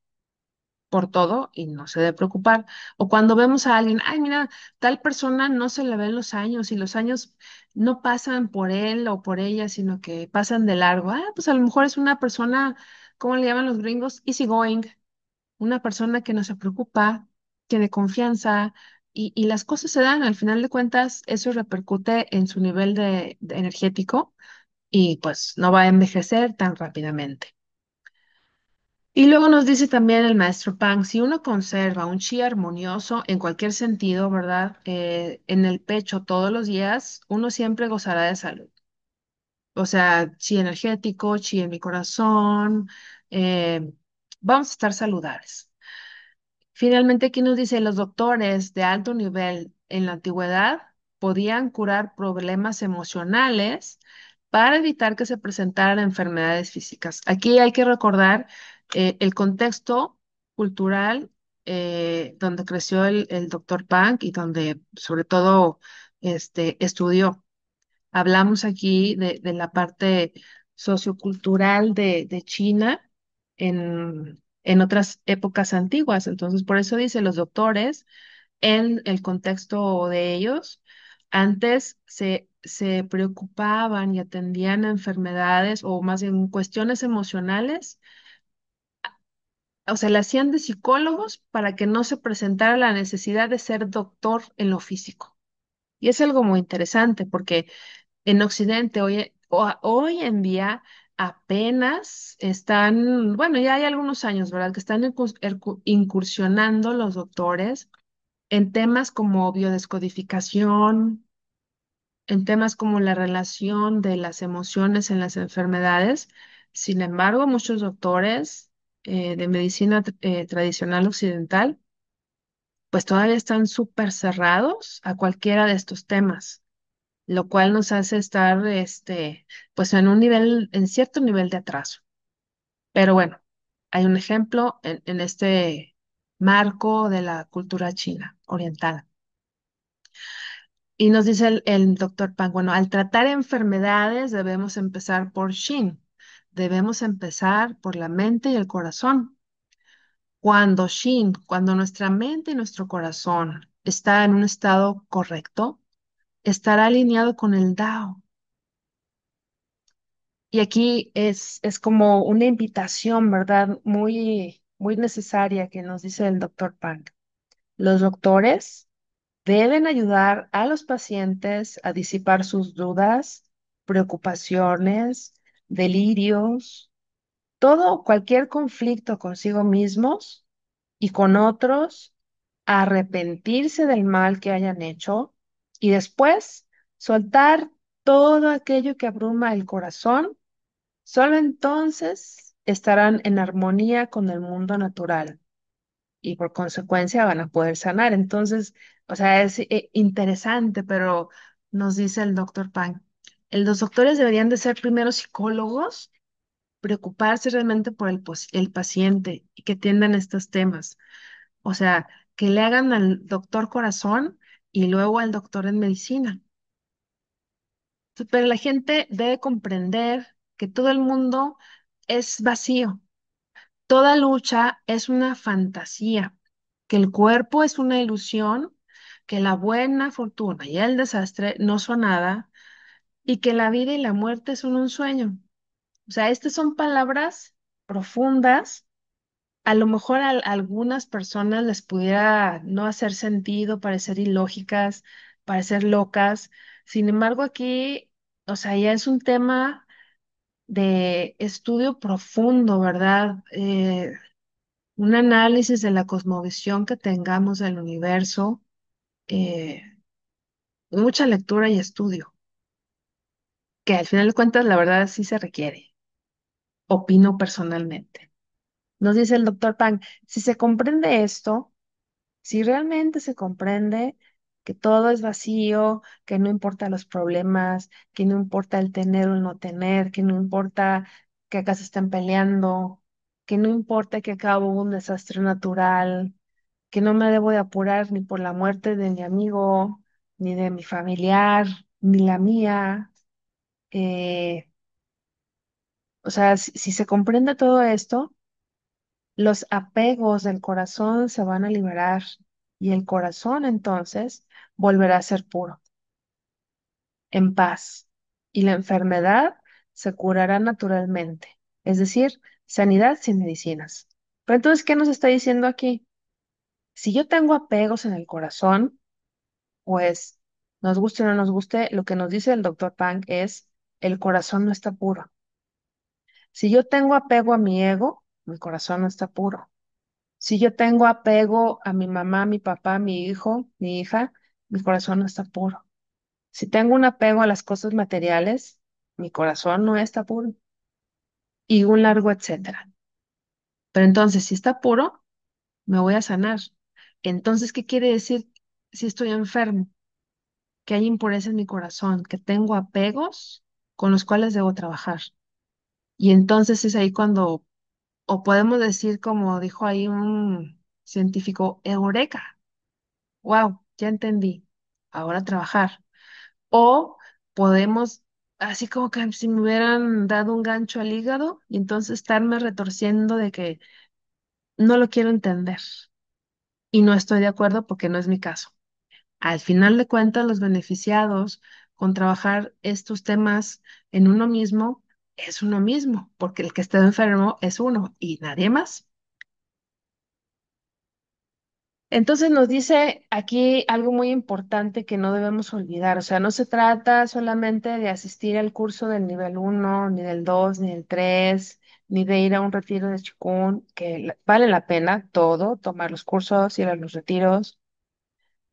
[SPEAKER 1] por todo y no se debe preocupar. O cuando vemos a alguien, ay, mira, tal persona no se le ven los años y los años no pasan por él o por ella, sino que pasan de largo. Ah, pues a lo mejor es una persona, ¿cómo le llaman los gringos? Easy going, una persona que no se preocupa, tiene confianza y las cosas se dan. Al final de cuentas, eso repercute en su nivel de energético y pues no va a envejecer tan rápidamente. Y luego nos dice también el maestro Pang, si uno conserva un chi armonioso en cualquier sentido, ¿verdad? En el pecho todos los días, uno siempre gozará de salud. O sea, chi energético, chi en mi corazón, eh, vamos a estar saludables. Finalmente, aquí nos dice, los doctores de alto nivel en la antigüedad podían curar problemas emocionales para evitar que se presentaran enfermedades físicas. Aquí hay que recordar el contexto cultural donde creció el doctor Pang y donde sobre todo estudió. Hablamos aquí de la parte sociocultural de China en otras épocas antiguas. Entonces, por eso dice los doctores, en el contexto de ellos, antes se preocupaban y atendían a enfermedades o más bien cuestiones emocionales, o sea, le hacían de psicólogos para que no se presentara la necesidad de ser doctor en lo físico. Y es algo muy interesante porque en Occidente hoy en día apenas están, bueno, ya hay algunos años, ¿verdad? Que están incursionando los doctores en temas como biodescodificación, en temas como la relación de las emociones en las enfermedades. Sin embargo, muchos doctores de medicina tradicional occidental, pues todavía están súper cerrados a cualquiera de estos temas, lo cual nos hace estar, pues en un nivel, en cierto nivel de atraso. Pero bueno, hay un ejemplo en este marco de la cultura china oriental. Y nos dice el doctor Pang, bueno, al tratar enfermedades debemos empezar por Shin, debemos empezar por la mente y el corazón. Cuando Shin, cuando nuestra mente y nuestro corazón está en un estado correcto, estará alineado con el Dao. Y aquí es como una invitación, ¿verdad? Muy, muy necesaria que nos dice el doctor Pang. Los doctores deben ayudar a los pacientes a disipar sus dudas, preocupaciones, delirios, todo, cualquier conflicto consigo mismos y con otros, a arrepentirse del mal que hayan hecho y después soltar todo aquello que abruma el corazón. Solo entonces estarán en armonía con el mundo natural y por consecuencia van a poder sanar. Entonces, o sea, es interesante, pero nos dice el doctor Pang, los doctores deberían de ser primero psicólogos, preocuparse realmente por el paciente y que atiendan estos temas. O sea, que le hagan al doctor corazón y luego al doctor en medicina. Pero la gente debe comprender que todo el mundo es vacío. Toda lucha es una fantasía, que el cuerpo es una ilusión, que la buena fortuna y el desastre no son nada y que la vida y la muerte son un sueño. O sea, estas son palabras profundas. A lo mejor a algunas personas les pudiera no hacer sentido, parecer ilógicas, parecer locas. Sin embargo, aquí, o sea, ya es un tema de estudio profundo, ¿verdad? Un análisis de la cosmovisión que tengamos del universo, eh, mucha lectura y estudio, que al final de cuentas la verdad sí se requiere, opino personalmente. Nos dice el doctor Pang, si se comprende esto, Si realmente se comprende que todo es vacío, que no importa los problemas, que no importa el tener o el no tener, que no importa que acá se estén peleando, que no importa que acá hubo un desastre natural, que no me debo de apurar ni por la muerte de mi amigo, ni de mi familiar, ni la mía. eh, o sea, si se comprende todo esto, los apegos del corazón se van a liberar y el corazón entonces volverá a ser puro, en paz, y la enfermedad se curará naturalmente, es decir, sanidad sin medicinas. Pero entonces, ¿qué nos está diciendo aquí? Si yo tengo apegos en el corazón, pues nos guste o no nos guste, lo que nos dice el doctor Pang es, el corazón no está puro. Si yo tengo apego a mi ego, mi corazón no está puro. Si yo tengo apego a mi mamá, mi papá, mi hijo, mi hija, mi corazón no está puro. Si tengo un apego a las cosas materiales, mi corazón no está puro. Y un largo etcétera. Pero entonces, si está puro, me voy a sanar. Entonces, ¿qué quiere decir si estoy enfermo? Que hay impureza en mi corazón, que tengo apegos con los cuales debo trabajar. Y entonces es ahí cuando, o podemos decir, como dijo ahí un científico, eureka. Wow, ya entendí. Ahora a trabajar. O podemos, así como que si me hubieran dado un gancho al hígado y entonces estarme retorciendo de que no lo quiero entender y no estoy de acuerdo porque no es mi caso. Al final de cuentas, los beneficiados con trabajar estos temas en uno mismo es uno mismo, porque el que está enfermo es uno y nadie más. Entonces nos dice aquí algo muy importante que no debemos olvidar. O sea, no se trata solamente de asistir al curso del nivel uno, ni del 2, ni del 3, ni de ir a un retiro de Chikun, que vale la pena todo, tomar los cursos, ir a los retiros.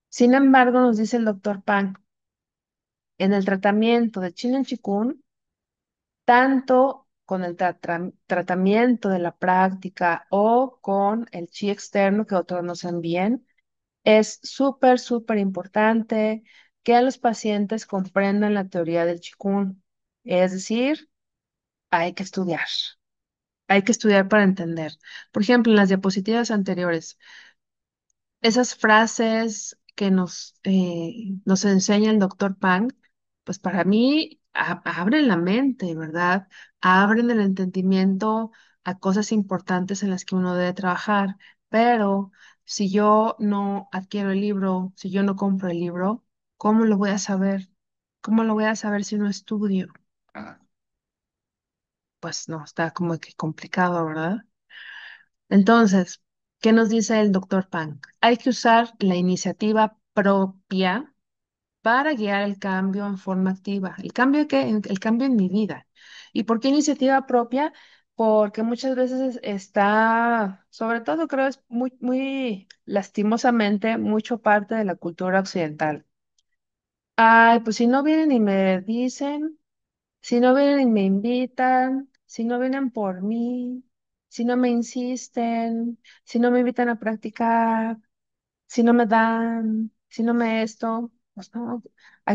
[SPEAKER 1] Sin embargo, nos dice el doctor Pan, en el tratamiento de Chin Chikun, tanto con el tratamiento de la práctica o con el chi externo que otros nos envíen, es súper, súper importante que a los pacientes comprendan la teoría del Qigong. Es decir, hay que estudiar. Hay que estudiar para entender. Por ejemplo, en las diapositivas anteriores, esas frases que nos enseña el doctor Pang, pues para mí abren la mente, ¿verdad? Abren el entendimiento a cosas importantes en las que uno debe trabajar. Pero si yo no adquiero el libro, si yo no compro el libro, ¿cómo lo voy a saber? ¿Cómo lo voy a saber si no estudio? Pues no, está como que complicado, ¿verdad? Entonces, ¿qué nos dice el doctor Pang? Hay que usar la iniciativa propia para guiar el cambio en forma activa. ¿El cambio qué? El cambio en mi vida. ¿Y por qué iniciativa propia? Porque muchas veces está, sobre todo creo es muy, muy lastimosamente, mucho parte de la cultura occidental. Ay, pues si no vienen y me dicen, si no vienen y me invitan, si no vienen por mí, si no me insisten, si no me invitan a practicar, si no me dan, si no me esto, pues no,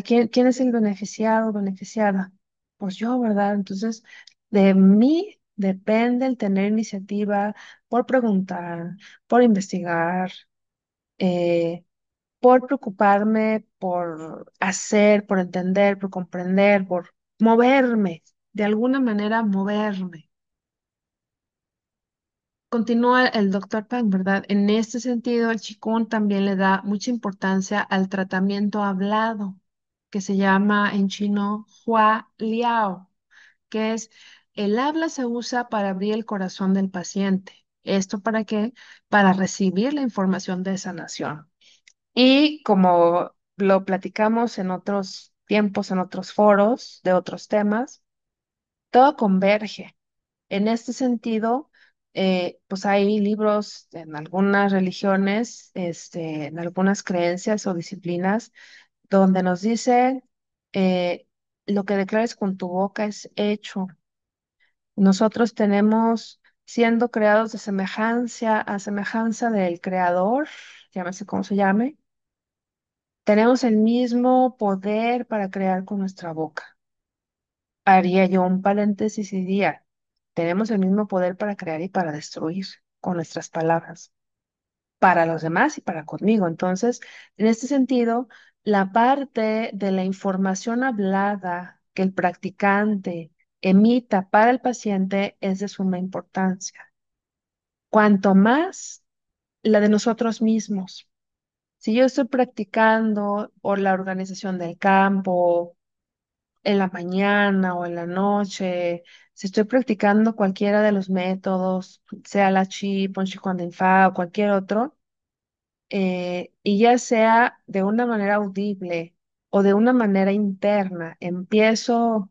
[SPEAKER 1] quién es el beneficiado o beneficiada? Pues yo, ¿verdad? Entonces, de mí depende el tener iniciativa por preguntar, por investigar, eh, por preocuparme, por hacer, por entender, por comprender, por moverme, de alguna manera moverme. Continúa el doctor Pang, ¿verdad? En este sentido, el Qigong también le da mucha importancia al tratamiento hablado, que se llama en chino Hua Liao, que es el habla se usa para abrir el corazón del paciente. ¿Esto para qué? Para recibir la información de sanación. Y como lo platicamos en otros tiempos, en otros foros de otros temas, todo converge. En este sentido, pues hay libros en algunas religiones, en algunas creencias o disciplinas, donde nos dice, lo que declares con tu boca es hecho. Nosotros tenemos, siendo creados de semejanza a semejanza del Creador, llámese como se llame, tenemos el mismo poder para crear con nuestra boca. Haría yo un paréntesis y diría, tenemos el mismo poder para crear y para destruir con nuestras palabras, para los demás y para conmigo. Entonces, en este sentido, la parte de la información hablada que el practicante emita para el paciente es de suma importancia. Cuanto más la de nosotros mismos. Si yo estoy practicando o la organización del campo en la mañana o en la noche, si estoy practicando cualquiera de los métodos, sea la Chi, Pon Chi Quan Fa o cualquier otro, y ya sea de una manera audible o de una manera interna, empiezo,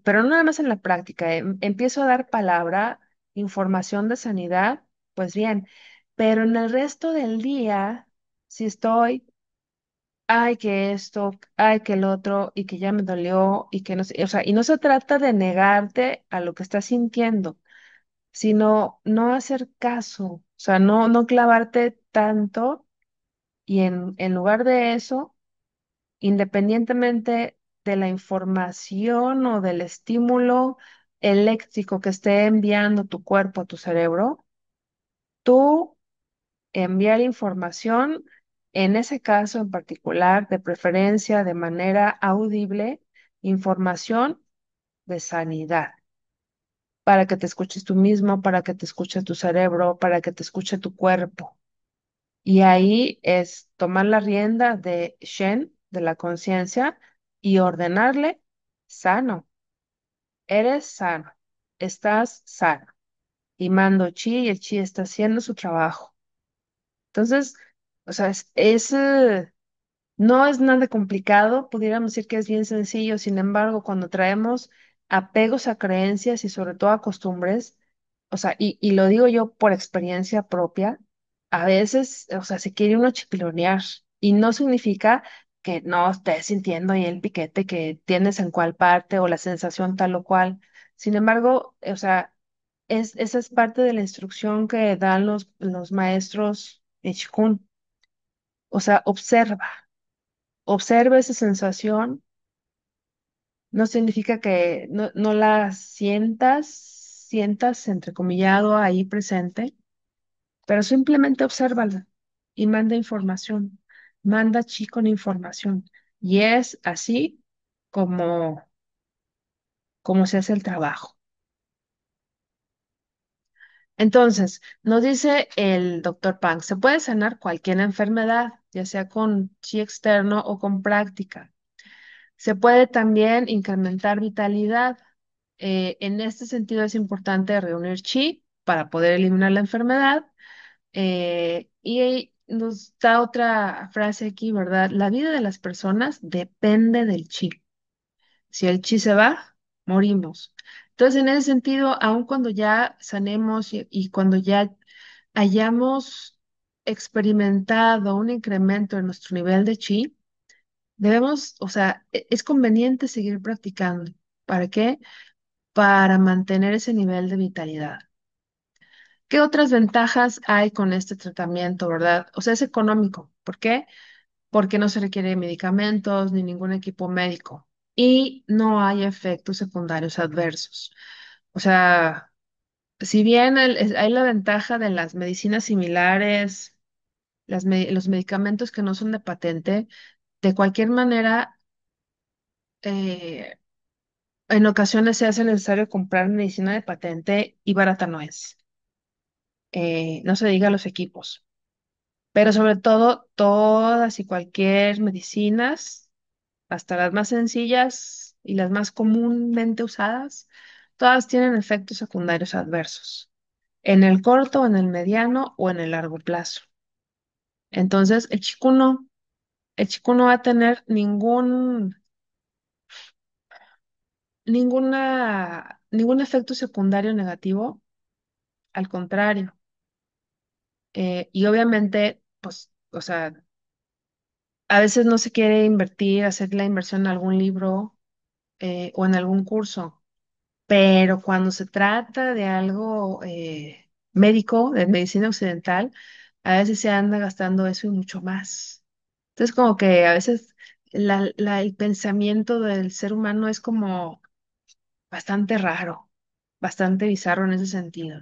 [SPEAKER 1] pero no nada más en la práctica, empiezo a dar palabra, información de sanidad, pues bien, pero en el resto del día, si estoy, ay, que esto, ay, que el otro, y que ya me dolió, y que no sé, o sea, y no se trata de negarte a lo que estás sintiendo, sino no hacer caso, o sea, no clavarte tanto y en lugar de eso, independientemente de la información o del estímulo eléctrico que esté enviando tu cuerpo a tu cerebro, tú enviar información, en ese caso en particular, de preferencia de manera audible, información de sanidad, para que te escuches tú mismo, para que te escuche tu cerebro, para que te escuche tu cuerpo. Y ahí es tomar la rienda de Shen, de la conciencia, y ordenarle sano. Eres sano, estás sano. Y mando chi y el chi está haciendo su trabajo. Entonces, o sea, no es nada complicado, pudiéramos decir que es bien sencillo, sin embargo, cuando traemos apegos a creencias y sobre todo a costumbres, o sea, y lo digo yo por experiencia propia, a veces, o sea, se quiere uno chipilonear y no significa que no estés sintiendo ahí el piquete que tienes en cual parte o la sensación tal o cual. Sin embargo, o sea, esa es parte de la instrucción que dan los maestros de Qigong. O sea, observa esa sensación, no significa que no la sientas entrecomillado ahí presente, pero simplemente obsérvala y manda información, manda chi con información. Y es así como, como se hace el trabajo. Entonces, nos dice el doctor Pang, se puede sanar cualquier enfermedad, ya sea con chi externo o con práctica. Se puede también incrementar vitalidad. En este sentido es importante reunir chi para poder eliminar la enfermedad. Y nos da otra frase aquí, ¿verdad? La vida de las personas depende del chi. Si el chi se va, morimos. Entonces, en ese sentido, aun cuando ya sanemos y cuando ya hayamos experimentado un incremento en nuestro nivel de chi, debemos, o sea, es conveniente seguir practicando. ¿Para qué? Para mantener ese nivel de vitalidad. ¿Qué otras ventajas hay con este tratamiento, verdad? O sea, es económico. ¿Por qué? Porque no se requiere medicamentos ni ningún equipo médico y no hay efectos secundarios adversos. O sea, si bien hay la ventaja de las medicinas similares, los medicamentos que no son de patente, de cualquier manera, eh, en ocasiones se hace necesario comprar medicina de patente y barata no es. No se diga los equipos, pero sobre todo todas y cualquier medicinas, hasta las más sencillas y las más comúnmente usadas, todas tienen efectos secundarios adversos, en el corto, en el mediano o en el largo plazo. Entonces, el chico no va a tener ningún efecto secundario negativo, al contrario. Y obviamente, pues, o sea, a veces no se quiere invertir, hacer la inversión en algún libro o en algún curso, pero cuando se trata de algo médico, de medicina occidental, a veces se anda gastando eso y mucho más. Entonces, como que a veces el pensamiento del ser humano es como bastante raro, bastante bizarro en ese sentido.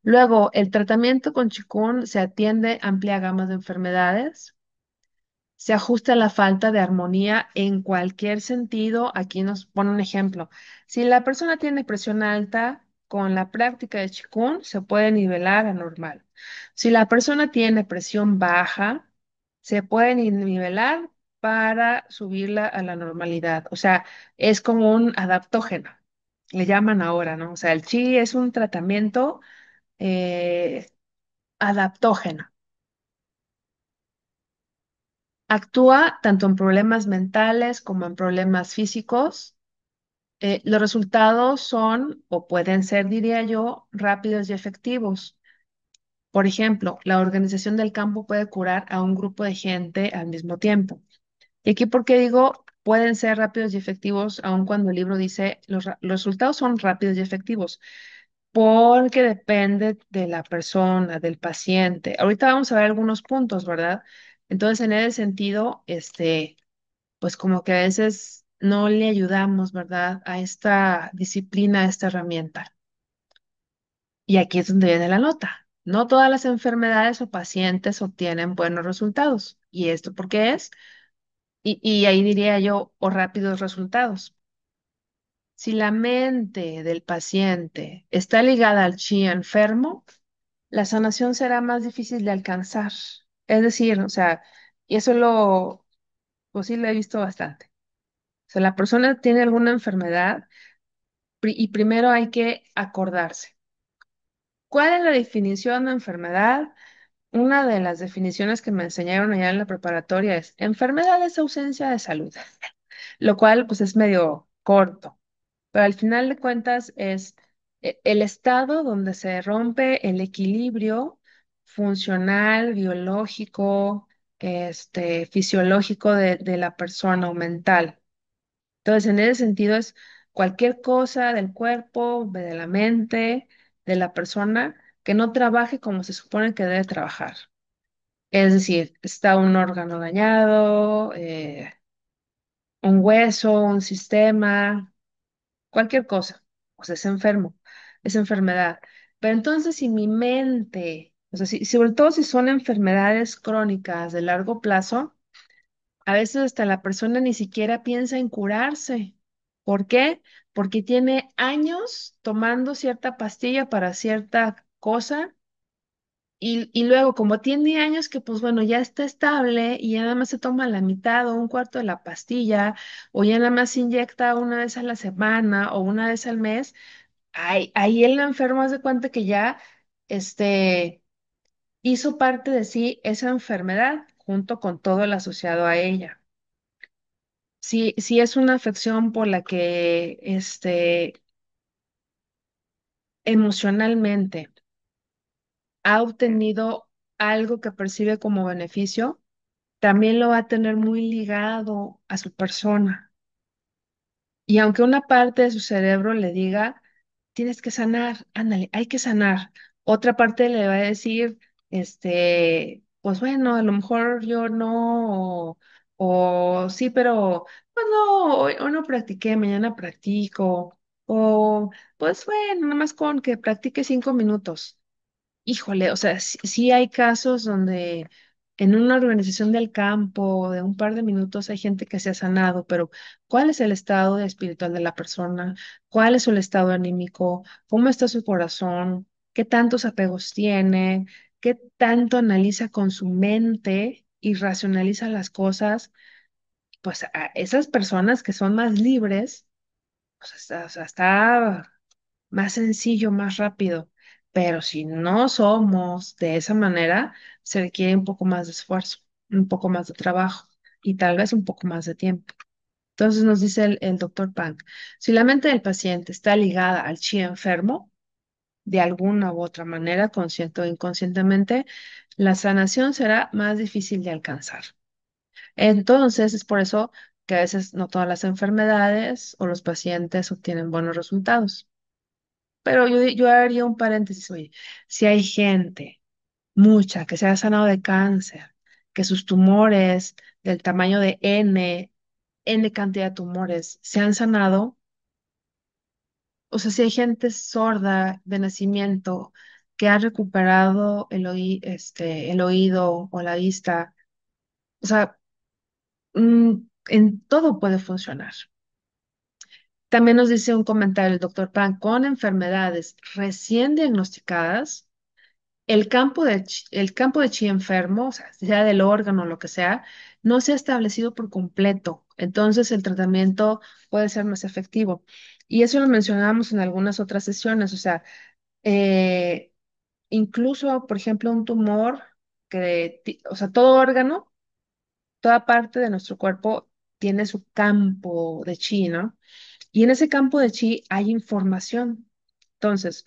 [SPEAKER 1] Luego, el tratamiento con Qigong se atiende a amplia gama de enfermedades. Se ajusta a la falta de armonía en cualquier sentido. Aquí nos pone un ejemplo. Si la persona tiene presión alta, con la práctica de Qigong se puede nivelar a normal. Si la persona tiene presión baja, se puede nivelar para subirla a la normalidad. O sea, es como un adaptógeno, le llaman ahora, ¿no? O sea, el Qi es un tratamiento eh, adaptógeno. Actúa tanto en problemas mentales como en problemas físicos. Los resultados son, o pueden ser, diría yo, rápidos y efectivos. Por ejemplo, la organización del campo puede curar a un grupo de gente al mismo tiempo. Y aquí, ¿por qué digo pueden ser rápidos y efectivos, aun cuando el libro dice los resultados son rápidos y efectivos? Porque depende de la persona, del paciente. Ahorita vamos a ver algunos puntos, ¿verdad? Entonces, en ese sentido, pues como que a veces no le ayudamos, ¿verdad? A esta disciplina, a esta herramienta. Y aquí es donde viene la nota. No todas las enfermedades o pacientes obtienen buenos resultados. ¿Y esto por qué es? Y ahí diría yo, o rápidos resultados. Si la mente del paciente está ligada al chi enfermo, la sanación será más difícil de alcanzar. Es decir, o sea, y eso pues sí lo he visto bastante. O sea, la persona tiene alguna enfermedad y primero hay que acordarse. ¿Cuál es la definición de enfermedad? Una de las definiciones que me enseñaron allá en la preparatoria es enfermedad es ausencia de salud, lo cual pues es medio corto, pero al final de cuentas es el estado donde se rompe el equilibrio funcional, biológico, fisiológico de la persona o mental. Entonces, en ese sentido es cualquier cosa del cuerpo, de la mente, de la persona que no trabaje como se supone que debe trabajar. Es decir, está un órgano dañado, un hueso, un sistema, cualquier cosa. O sea, es enfermo, es enfermedad. Pero entonces, si mi mente, o sea, sobre todo si son enfermedades crónicas de largo plazo, a veces hasta la persona ni siquiera piensa en curarse. ¿Por qué? Porque tiene años tomando cierta pastilla para cierta cosa y luego como tiene años que pues bueno, ya está estable y ya nada más se toma la mitad o un cuarto de la pastilla o ya nada más se inyecta una vez a la semana o una vez al mes, ahí el enfermo hace cuenta que ya este, hizo parte de sí esa enfermedad junto con todo el asociado a ella. Si es una afección por la que emocionalmente ha obtenido algo que percibe como beneficio, también lo va a tener muy ligado a su persona. Y aunque una parte de su cerebro le diga, tienes que sanar, ándale, hay que sanar, otra parte le va a decir, pues bueno, a lo mejor yo no, o sí, pero pues no, hoy no practiqué, mañana practico, o pues bueno, nada más con que practique 5 minutos. Híjole, o sea, sí hay casos donde en una organización del campo, de un par de minutos, hay gente que se ha sanado, pero ¿cuál es el estado espiritual de la persona? ¿Cuál es el estado anímico? ¿Cómo está su corazón? ¿Qué tantos apegos tiene? ¿Qué tanto analiza con su mente y racionaliza las cosas? Pues a esas personas que son más libres, pues o sea, está más sencillo, más rápido. Pero si no somos de esa manera, se requiere un poco más de esfuerzo, un poco más de trabajo y tal vez un poco más de tiempo. Entonces nos dice el doctor Pang, si la mente del paciente está ligada al chi enfermo, de alguna u otra manera, consciente o inconscientemente, la sanación será más difícil de alcanzar. Entonces es por eso que a veces no todas las enfermedades o los pacientes obtienen buenos resultados. Pero yo haría un paréntesis, oye, si hay gente mucha, que se ha sanado de cáncer, que sus tumores del tamaño de N cantidad de tumores se han sanado. O sea, si hay gente sorda de nacimiento que ha recuperado el oído o la vista, o sea, en todo puede funcionar. También nos dice un comentario el doctor Pan, con enfermedades recién diagnosticadas, el campo de chi enfermo, o sea del órgano o lo que sea, no se ha establecido por completo. Entonces el tratamiento puede ser más efectivo. Y eso lo mencionamos en algunas otras sesiones, o sea, eh, incluso, por ejemplo, un tumor o sea, todo órgano, toda parte de nuestro cuerpo tiene su campo de chi, ¿no? Y en ese campo de chi hay información. Entonces,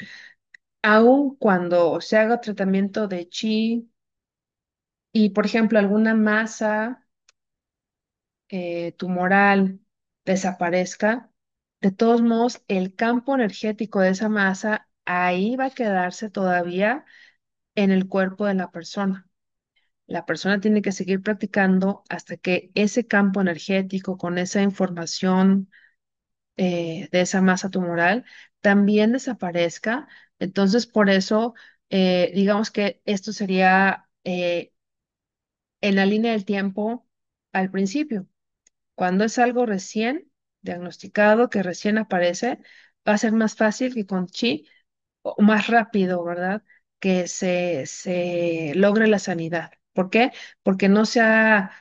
[SPEAKER 1] aun cuando se haga tratamiento de chi y, por ejemplo, alguna masa tumoral desaparezca, de todos modos, el campo energético de esa masa ahí va a quedarse todavía en el cuerpo de la persona. La persona tiene que seguir practicando hasta que ese campo energético con esa información de esa masa tumoral también desaparezca. Entonces, por eso, digamos que esto sería en la línea del tiempo al principio. Cuando es algo recién diagnosticado, que recién aparece, va a ser más fácil que con chi, o más rápido, ¿verdad? Que se logre la sanidad. ¿Por qué? Porque no se ha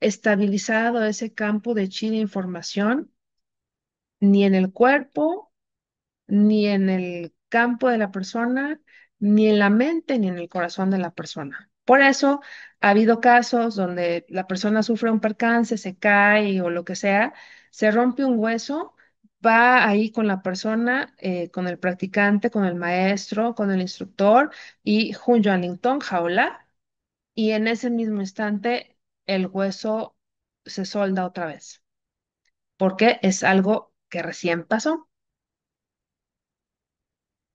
[SPEAKER 1] estabilizado ese campo de chi de información ni en el cuerpo ni en el campo de la persona, ni en la mente, ni en el corazón de la persona. Por eso ha habido casos donde la persona sufre un percance, se cae o lo que sea, se rompe un hueso, va ahí con la persona, con el practicante, con el maestro, con el instructor y Junjuan jaula, y en ese mismo instante el hueso se solda otra vez, porque es algo que recién pasó.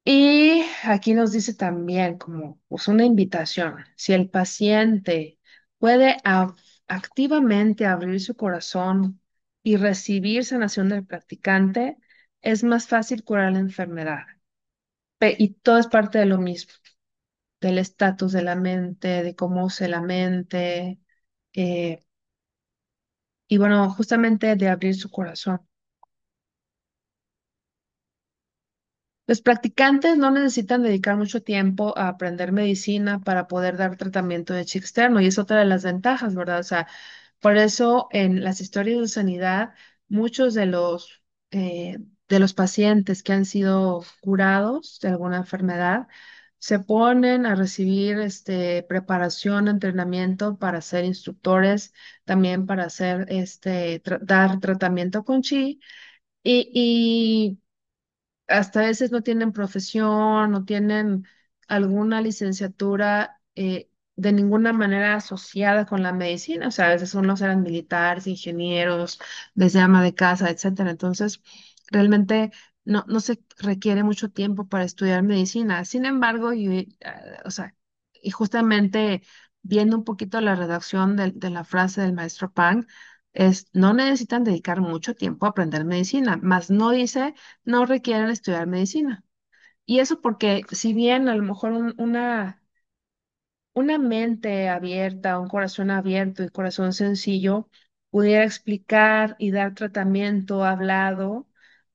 [SPEAKER 1] Y aquí nos dice también como pues, una invitación, si el paciente puede activamente abrir su corazón y recibir sanación del practicante, es más fácil curar la enfermedad. Y todo es parte de lo mismo, del estatus de la mente, de cómo use la mente, eh, y bueno, justamente de abrir su corazón. Los practicantes no necesitan dedicar mucho tiempo a aprender medicina para poder dar tratamiento de chi externo y es otra de las ventajas, ¿verdad? O sea, por eso en las historias de sanidad, muchos de los pacientes que han sido curados de alguna enfermedad se ponen a recibir preparación, entrenamiento para ser instructores, también para hacer dar tratamiento con chi. Y hasta a veces no tienen profesión, no tienen alguna licenciatura de ninguna manera asociada con la medicina. O sea, a veces unos eran militares, ingenieros, desde ama de casa, etcétera. Entonces, realmente no se requiere mucho tiempo para estudiar medicina. Sin embargo, o sea, y justamente viendo un poquito la redacción de la frase del maestro Pang, no necesitan dedicar mucho tiempo a aprender medicina, más no dice no requieren estudiar medicina. Y eso porque si bien a lo mejor una mente abierta, un corazón abierto y corazón sencillo pudiera explicar y dar tratamiento hablado,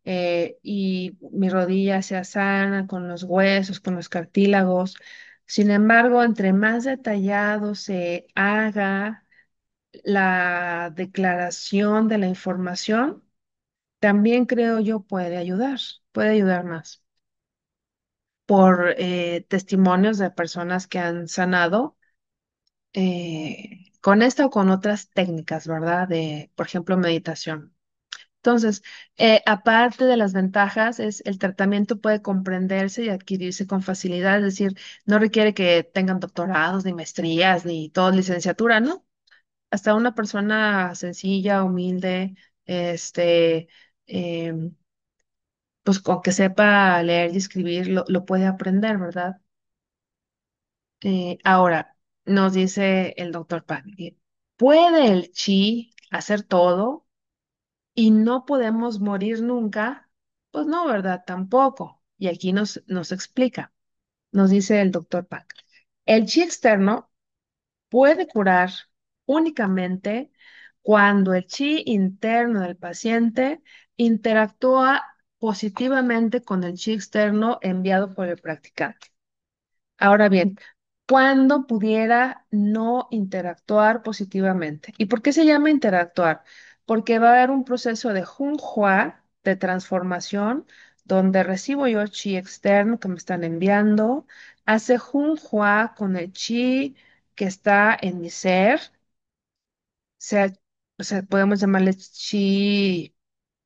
[SPEAKER 1] y mi rodilla sea sana con los huesos, con los cartílagos. Sin embargo, entre más detallado se haga la declaración de la información, también creo yo puede ayudar más por testimonios de personas que han sanado con esta o con otras técnicas, ¿verdad? De, por ejemplo, meditación. Entonces, aparte de las ventajas, es el tratamiento puede comprenderse y adquirirse con facilidad, es decir, no requiere que tengan doctorados, ni maestrías, ni todo licenciatura, ¿no? Hasta una persona sencilla, humilde, este, em, pues con que sepa leer y escribir, lo puede aprender, ¿verdad? Ahora, nos dice el doctor Pan, ¿puede el chi hacer todo y no podemos morir nunca? Pues no, ¿verdad? Tampoco. Y aquí nos explica, nos dice el doctor Pan. El chi externo puede curar únicamente cuando el chi interno del paciente interactúa positivamente con el chi externo enviado por el practicante. Ahora bien, ¿cuándo pudiera no interactuar positivamente? ¿Y por qué se llama interactuar? Porque va a haber un proceso de Junhua, de transformación, donde recibo yo chi externo que me están enviando, hace Junhua con el chi que está en mi ser, sea, o sea, podemos llamarle chi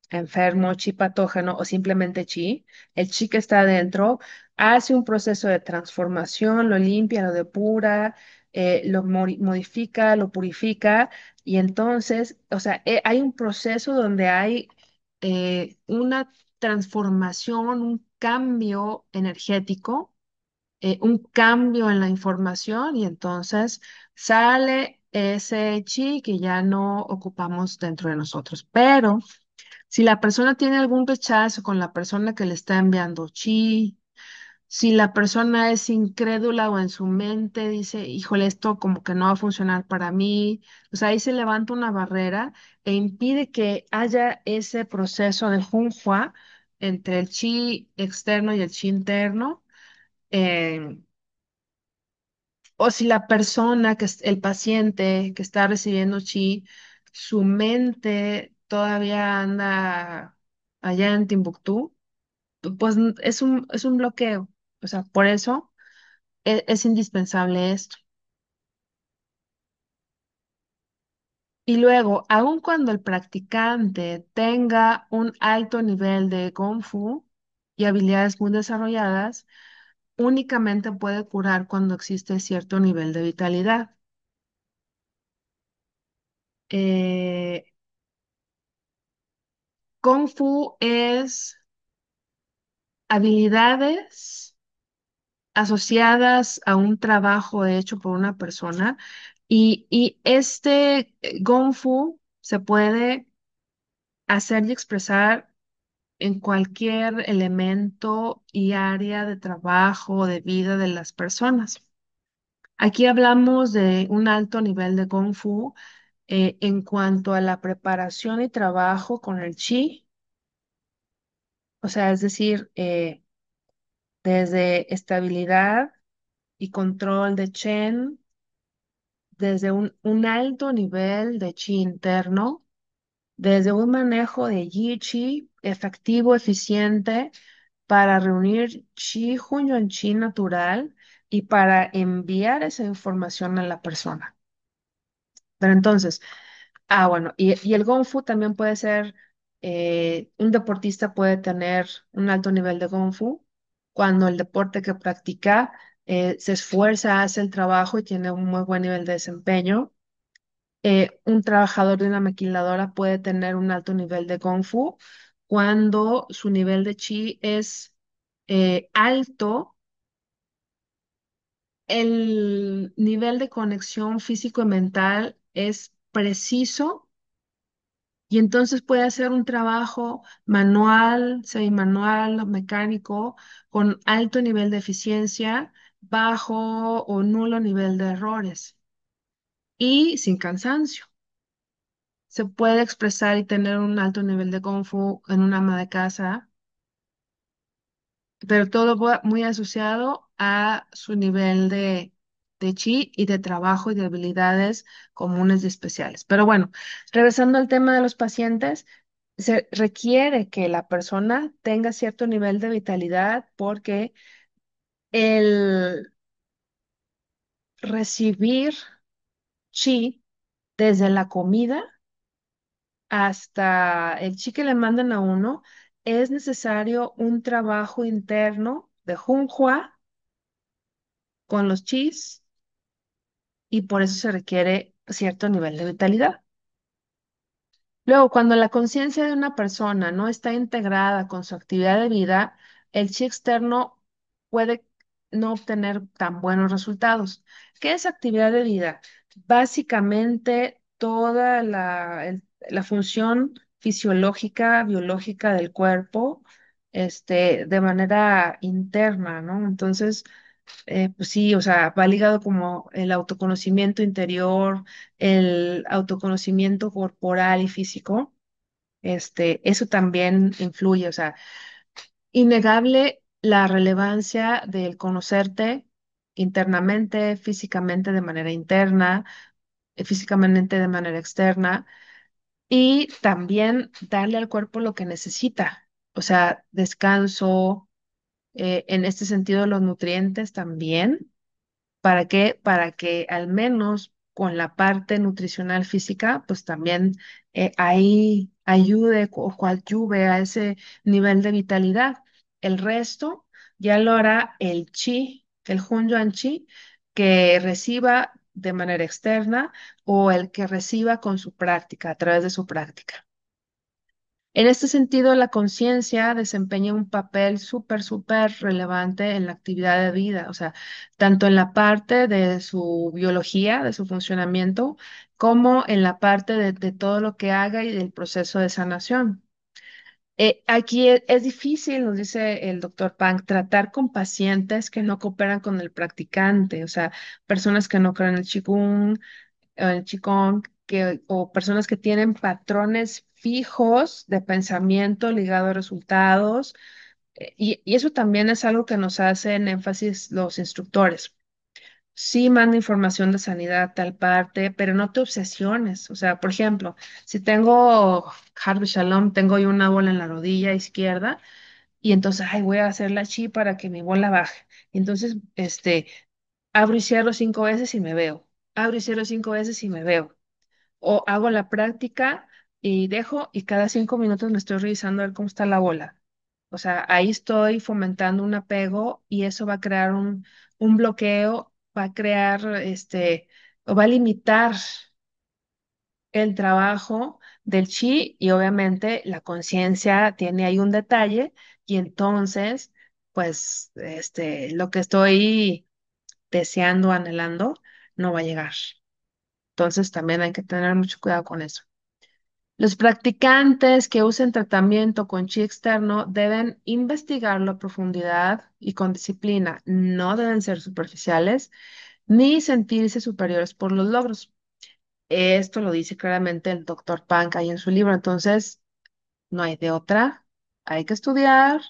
[SPEAKER 1] enfermo, chi patógeno o simplemente chi, el chi que está adentro hace un proceso de transformación, lo limpia, lo depura, modifica, lo purifica y entonces, o sea, hay un proceso donde hay una transformación, un cambio energético, un cambio en la información y entonces sale ese chi que ya no ocupamos dentro de nosotros. Pero si la persona tiene algún rechazo con la persona que le está enviando chi, si la persona es incrédula o en su mente dice, híjole, esto como que no va a funcionar para mí, pues ahí se levanta una barrera e impide que haya ese proceso de junjua entre el chi externo y el chi interno. eh, o si la persona, el paciente que está recibiendo chi, su mente todavía anda allá en Timbuktu, pues es un bloqueo. O sea, por eso es indispensable esto. Y luego, aun cuando el practicante tenga un alto nivel de Kung Fu y habilidades muy desarrolladas, únicamente puede curar cuando existe cierto nivel de vitalidad. Eh, Kung Fu es habilidades asociadas a un trabajo hecho por una persona y este Kung Fu se puede hacer y expresar en cualquier elemento y área de trabajo, de vida de las personas. Aquí hablamos de un alto nivel de Kung Fu en cuanto a la preparación y trabajo con el chi, o sea, es decir, desde estabilidad y control de Chen, desde un alto nivel de chi interno, desde un manejo de Yi Chi efectivo, eficiente, para reunir Chi Hunyuan Chi natural y para enviar esa información a la persona. Pero entonces, bueno, y el Kung Fu también puede ser, un deportista puede tener un alto nivel de Kung Fu cuando el deporte que practica se esfuerza, hace el trabajo y tiene un muy buen nivel de desempeño. Un trabajador de una maquiladora puede tener un alto nivel de Kung Fu cuando su nivel de Chi es alto, el nivel de conexión físico y mental es preciso y entonces puede hacer un trabajo manual, semimanual, mecánico, con alto nivel de eficiencia, bajo o nulo nivel de errores y sin cansancio. Se puede expresar y tener un alto nivel de Kung Fu en una ama de casa, pero todo va muy asociado a su nivel de chi y de trabajo y de habilidades comunes y especiales. Pero bueno, regresando al tema de los pacientes, se requiere que la persona tenga cierto nivel de vitalidad porque el recibir chi desde la comida hasta el chi que le mandan a uno, es necesario un trabajo interno de Junhua con los chis y por eso se requiere cierto nivel de vitalidad. Luego, cuando la conciencia de una persona no está integrada con su actividad de vida, el chi externo puede no obtener tan buenos resultados. ¿Qué es actividad de vida? Básicamente toda la función fisiológica, biológica del cuerpo, de manera interna, ¿no? Entonces, pues sí, o sea, va ligado como el autoconocimiento interior, el autoconocimiento corporal y físico. Eso también influye, o sea, innegable la relevancia del conocerte internamente, físicamente de manera interna, físicamente de manera externa, y también darle al cuerpo lo que necesita, o sea, descanso, en este sentido los nutrientes también. ¿Para qué? Para que al menos con la parte nutricional física, pues también ahí ayude o coadyuve a ese nivel de vitalidad. El resto ya lo hará el chi, el Hunyuan chi, que reciba de manera externa o el que reciba con su práctica, a través de su práctica. En este sentido, la conciencia desempeña un papel súper relevante en la actividad de vida, o sea, tanto en la parte de su biología, de su funcionamiento, como en la parte de todo lo que haga y del proceso de sanación. Aquí es difícil, nos dice el doctor Pang, tratar con pacientes que no cooperan con el practicante, o sea, personas que no creen en el Qigong, el Qigong, o personas que tienen patrones fijos de pensamiento ligado a resultados, y eso también es algo que nos hacen énfasis los instructores. Sí, manda información de sanidad a tal parte, pero no te obsesiones. O sea, por ejemplo, si tengo Harvey Shalom, tengo yo una bola en la rodilla izquierda, y entonces, ay, voy a hacer la chi para que mi bola baje. Y entonces, abro y cierro 5 veces y me veo. Abro y cierro 5 veces y me veo. O hago la práctica y dejo y cada 5 minutos me estoy revisando a ver cómo está la bola. O sea, ahí estoy fomentando un apego y eso va a crear un bloqueo, va a crear, o va a limitar el trabajo del chi y obviamente la conciencia tiene ahí un detalle y entonces, pues, lo que estoy deseando, anhelando, no va a llegar. Entonces también hay que tener mucho cuidado con eso. Los practicantes que usen tratamiento con chi externo deben investigarlo a profundidad y con disciplina. No deben ser superficiales ni sentirse superiores por los logros. Esto lo dice claramente el doctor Punk ahí en su libro. Entonces, no hay de otra. Hay que estudiar,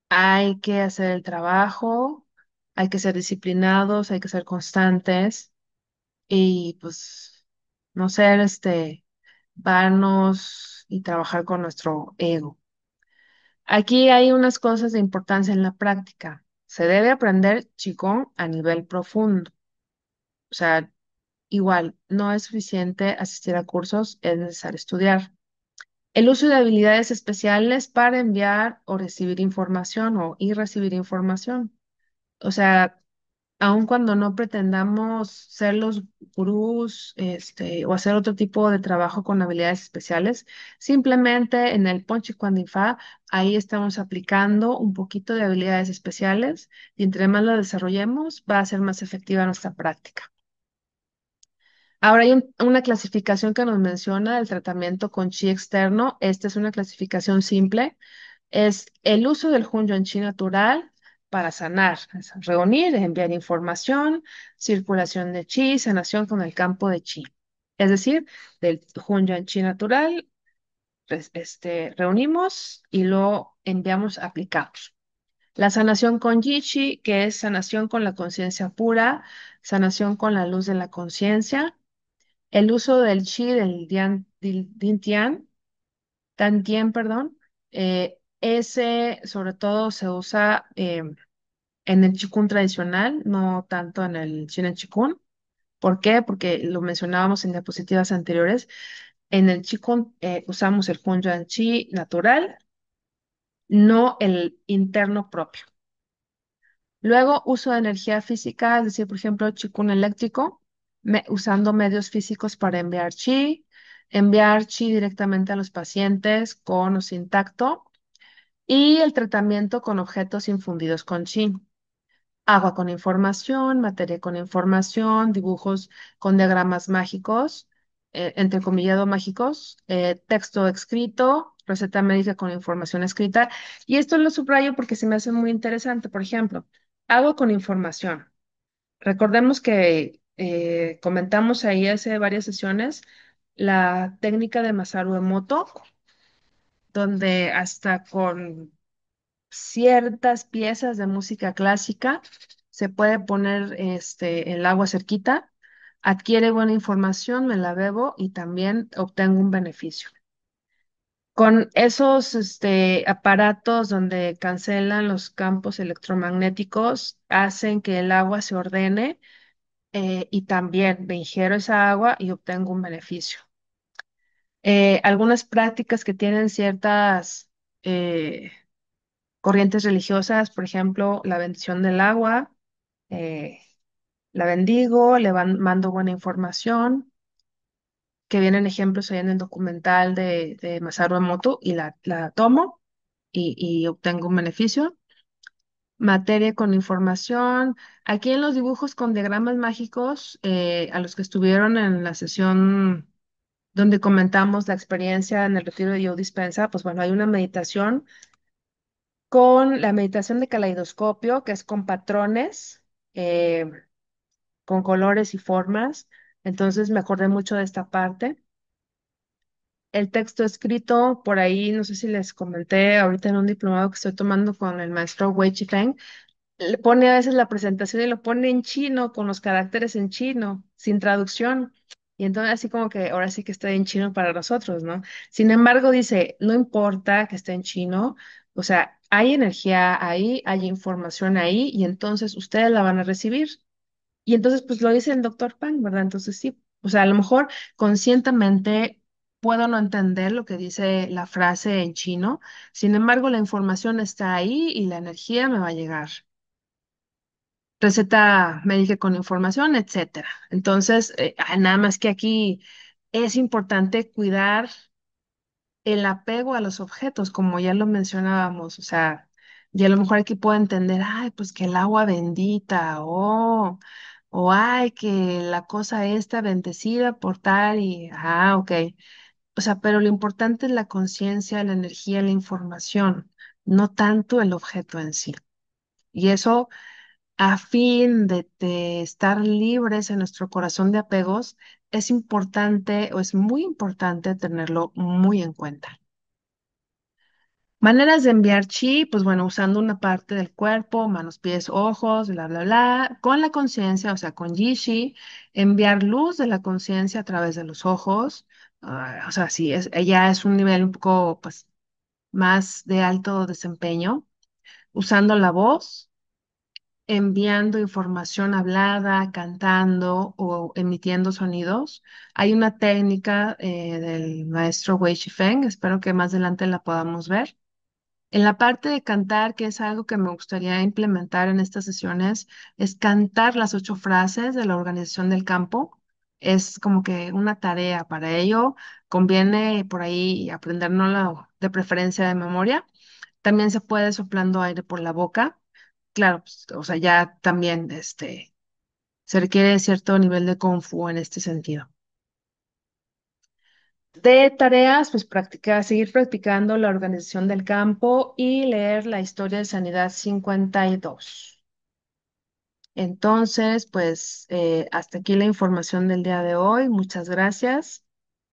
[SPEAKER 1] hay que hacer el trabajo, hay que ser disciplinados, hay que ser constantes y pues no ser vanos y trabajar con nuestro ego. Aquí hay unas cosas de importancia en la práctica. Se debe aprender Qigong a nivel profundo. O sea, igual, no es suficiente asistir a cursos, es necesario estudiar. El uso de habilidades especiales para enviar o recibir información o y recibir información. O sea, aun cuando no pretendamos ser los gurús, o hacer otro tipo de trabajo con habilidades especiales, simplemente en el Ponchi Quan Fa, ahí estamos aplicando un poquito de habilidades especiales y entre más lo desarrollemos, va a ser más efectiva nuestra práctica. Ahora hay una clasificación que nos menciona el tratamiento con chi externo. Esta es una clasificación simple. Es el uso del Hunyuan chi natural para sanar, es reunir, enviar información, circulación de chi, sanación con el campo de chi. Es decir, del Hunyuan chi natural, reunimos y lo enviamos, aplicamos. La sanación con Yi Chi, que es sanación con la conciencia pura, sanación con la luz de la conciencia. El uso del chi, del Din Tian, Dan Tien, perdón, ese sobre todo se usa en el Qigong tradicional, no tanto en el Shineng Qigong. ¿Por qué? Porque lo mencionábamos en diapositivas anteriores. En el Qigong usamos el Hunyuan Chi natural, no el interno propio. Luego, uso de energía física, es decir, por ejemplo, Qigong eléctrico, usando medios físicos para enviar chi directamente a los pacientes con o sin tacto. y el tratamiento con objetos infundidos con chi. Agua con información, materia con información, dibujos con diagramas mágicos, entrecomillado mágicos, texto escrito, receta médica con información escrita. Y esto lo subrayo porque se me hace muy interesante. Por ejemplo, agua con información. Recordemos que comentamos ahí hace varias sesiones la técnica de Masaru Emoto, donde hasta con ciertas piezas de música clásica, se puede poner el agua cerquita, adquiere buena información, me la bebo y también obtengo un beneficio. Con esos aparatos donde cancelan los campos electromagnéticos, hacen que el agua se ordene y también me ingiero esa agua y obtengo un beneficio. Algunas prácticas que tienen ciertas eh, corrientes religiosas, por ejemplo, la bendición del agua, eh, la bendigo, mando buena información, que vienen ejemplos ahí en el documental de Masaru Emoto y la tomo y obtengo un beneficio. Materia con información. Aquí en los dibujos con diagramas mágicos, a los que estuvieron en la sesión donde comentamos la experiencia en el retiro de Joe Dispensa, pues bueno, hay una meditación con la meditación de caleidoscopio, que es con patrones, eh, con colores y formas. Entonces me acordé mucho de esta parte. El texto escrito por ahí, no sé si les comenté ahorita en un diplomado que estoy tomando con el maestro Wei Chifeng, le pone a veces la presentación y lo pone en chino, con los caracteres en chino, sin traducción. Y entonces así como que ahora sí que está en chino para nosotros, ¿no? Sin embargo, dice, no importa que esté en chino, o sea, hay energía ahí, hay información ahí, y entonces ustedes la van a recibir. Y entonces, pues lo dice el doctor Pang, ¿verdad? Entonces sí, o sea, a lo mejor conscientemente puedo no entender lo que dice la frase en chino, sin embargo, la información está ahí y la energía me va a llegar. Receta médica con información, etcétera. Entonces, nada más que aquí es importante cuidar el apego a los objetos, como ya lo mencionábamos, o sea, y a lo mejor aquí puedo entender, ay, pues que el agua bendita, o ay, que la cosa esta bendecida por tal y, ok. O sea, pero lo importante es la conciencia, la energía, la información, no tanto el objeto en sí. Y eso a fin de estar libres en nuestro corazón de apegos, es importante o es muy importante tenerlo muy en cuenta. Maneras de enviar chi, pues bueno, usando una parte del cuerpo, manos, pies, ojos, bla, bla, bla, con la conciencia, o sea, con Yishi, enviar luz de la conciencia a través de los ojos, o sea, sí, ya es un nivel un poco, pues, más de alto desempeño, usando la voz enviando información hablada, cantando o emitiendo sonidos. Hay una técnica del maestro Wei Shifeng, espero que más adelante la podamos ver. En la parte de cantar, que es algo que me gustaría implementar en estas sesiones, es cantar las 8 frases de la organización del campo. Es como que una tarea para ello. Conviene por ahí aprendérnoslo de preferencia de memoria. También se puede soplando aire por la boca. Claro, pues, o sea, ya también se requiere cierto nivel de kung fu en este sentido. De tareas, pues practicar, seguir practicando la organización del campo y leer la historia de Sanidad 52. Entonces, pues hasta aquí la información del día de hoy. Muchas gracias.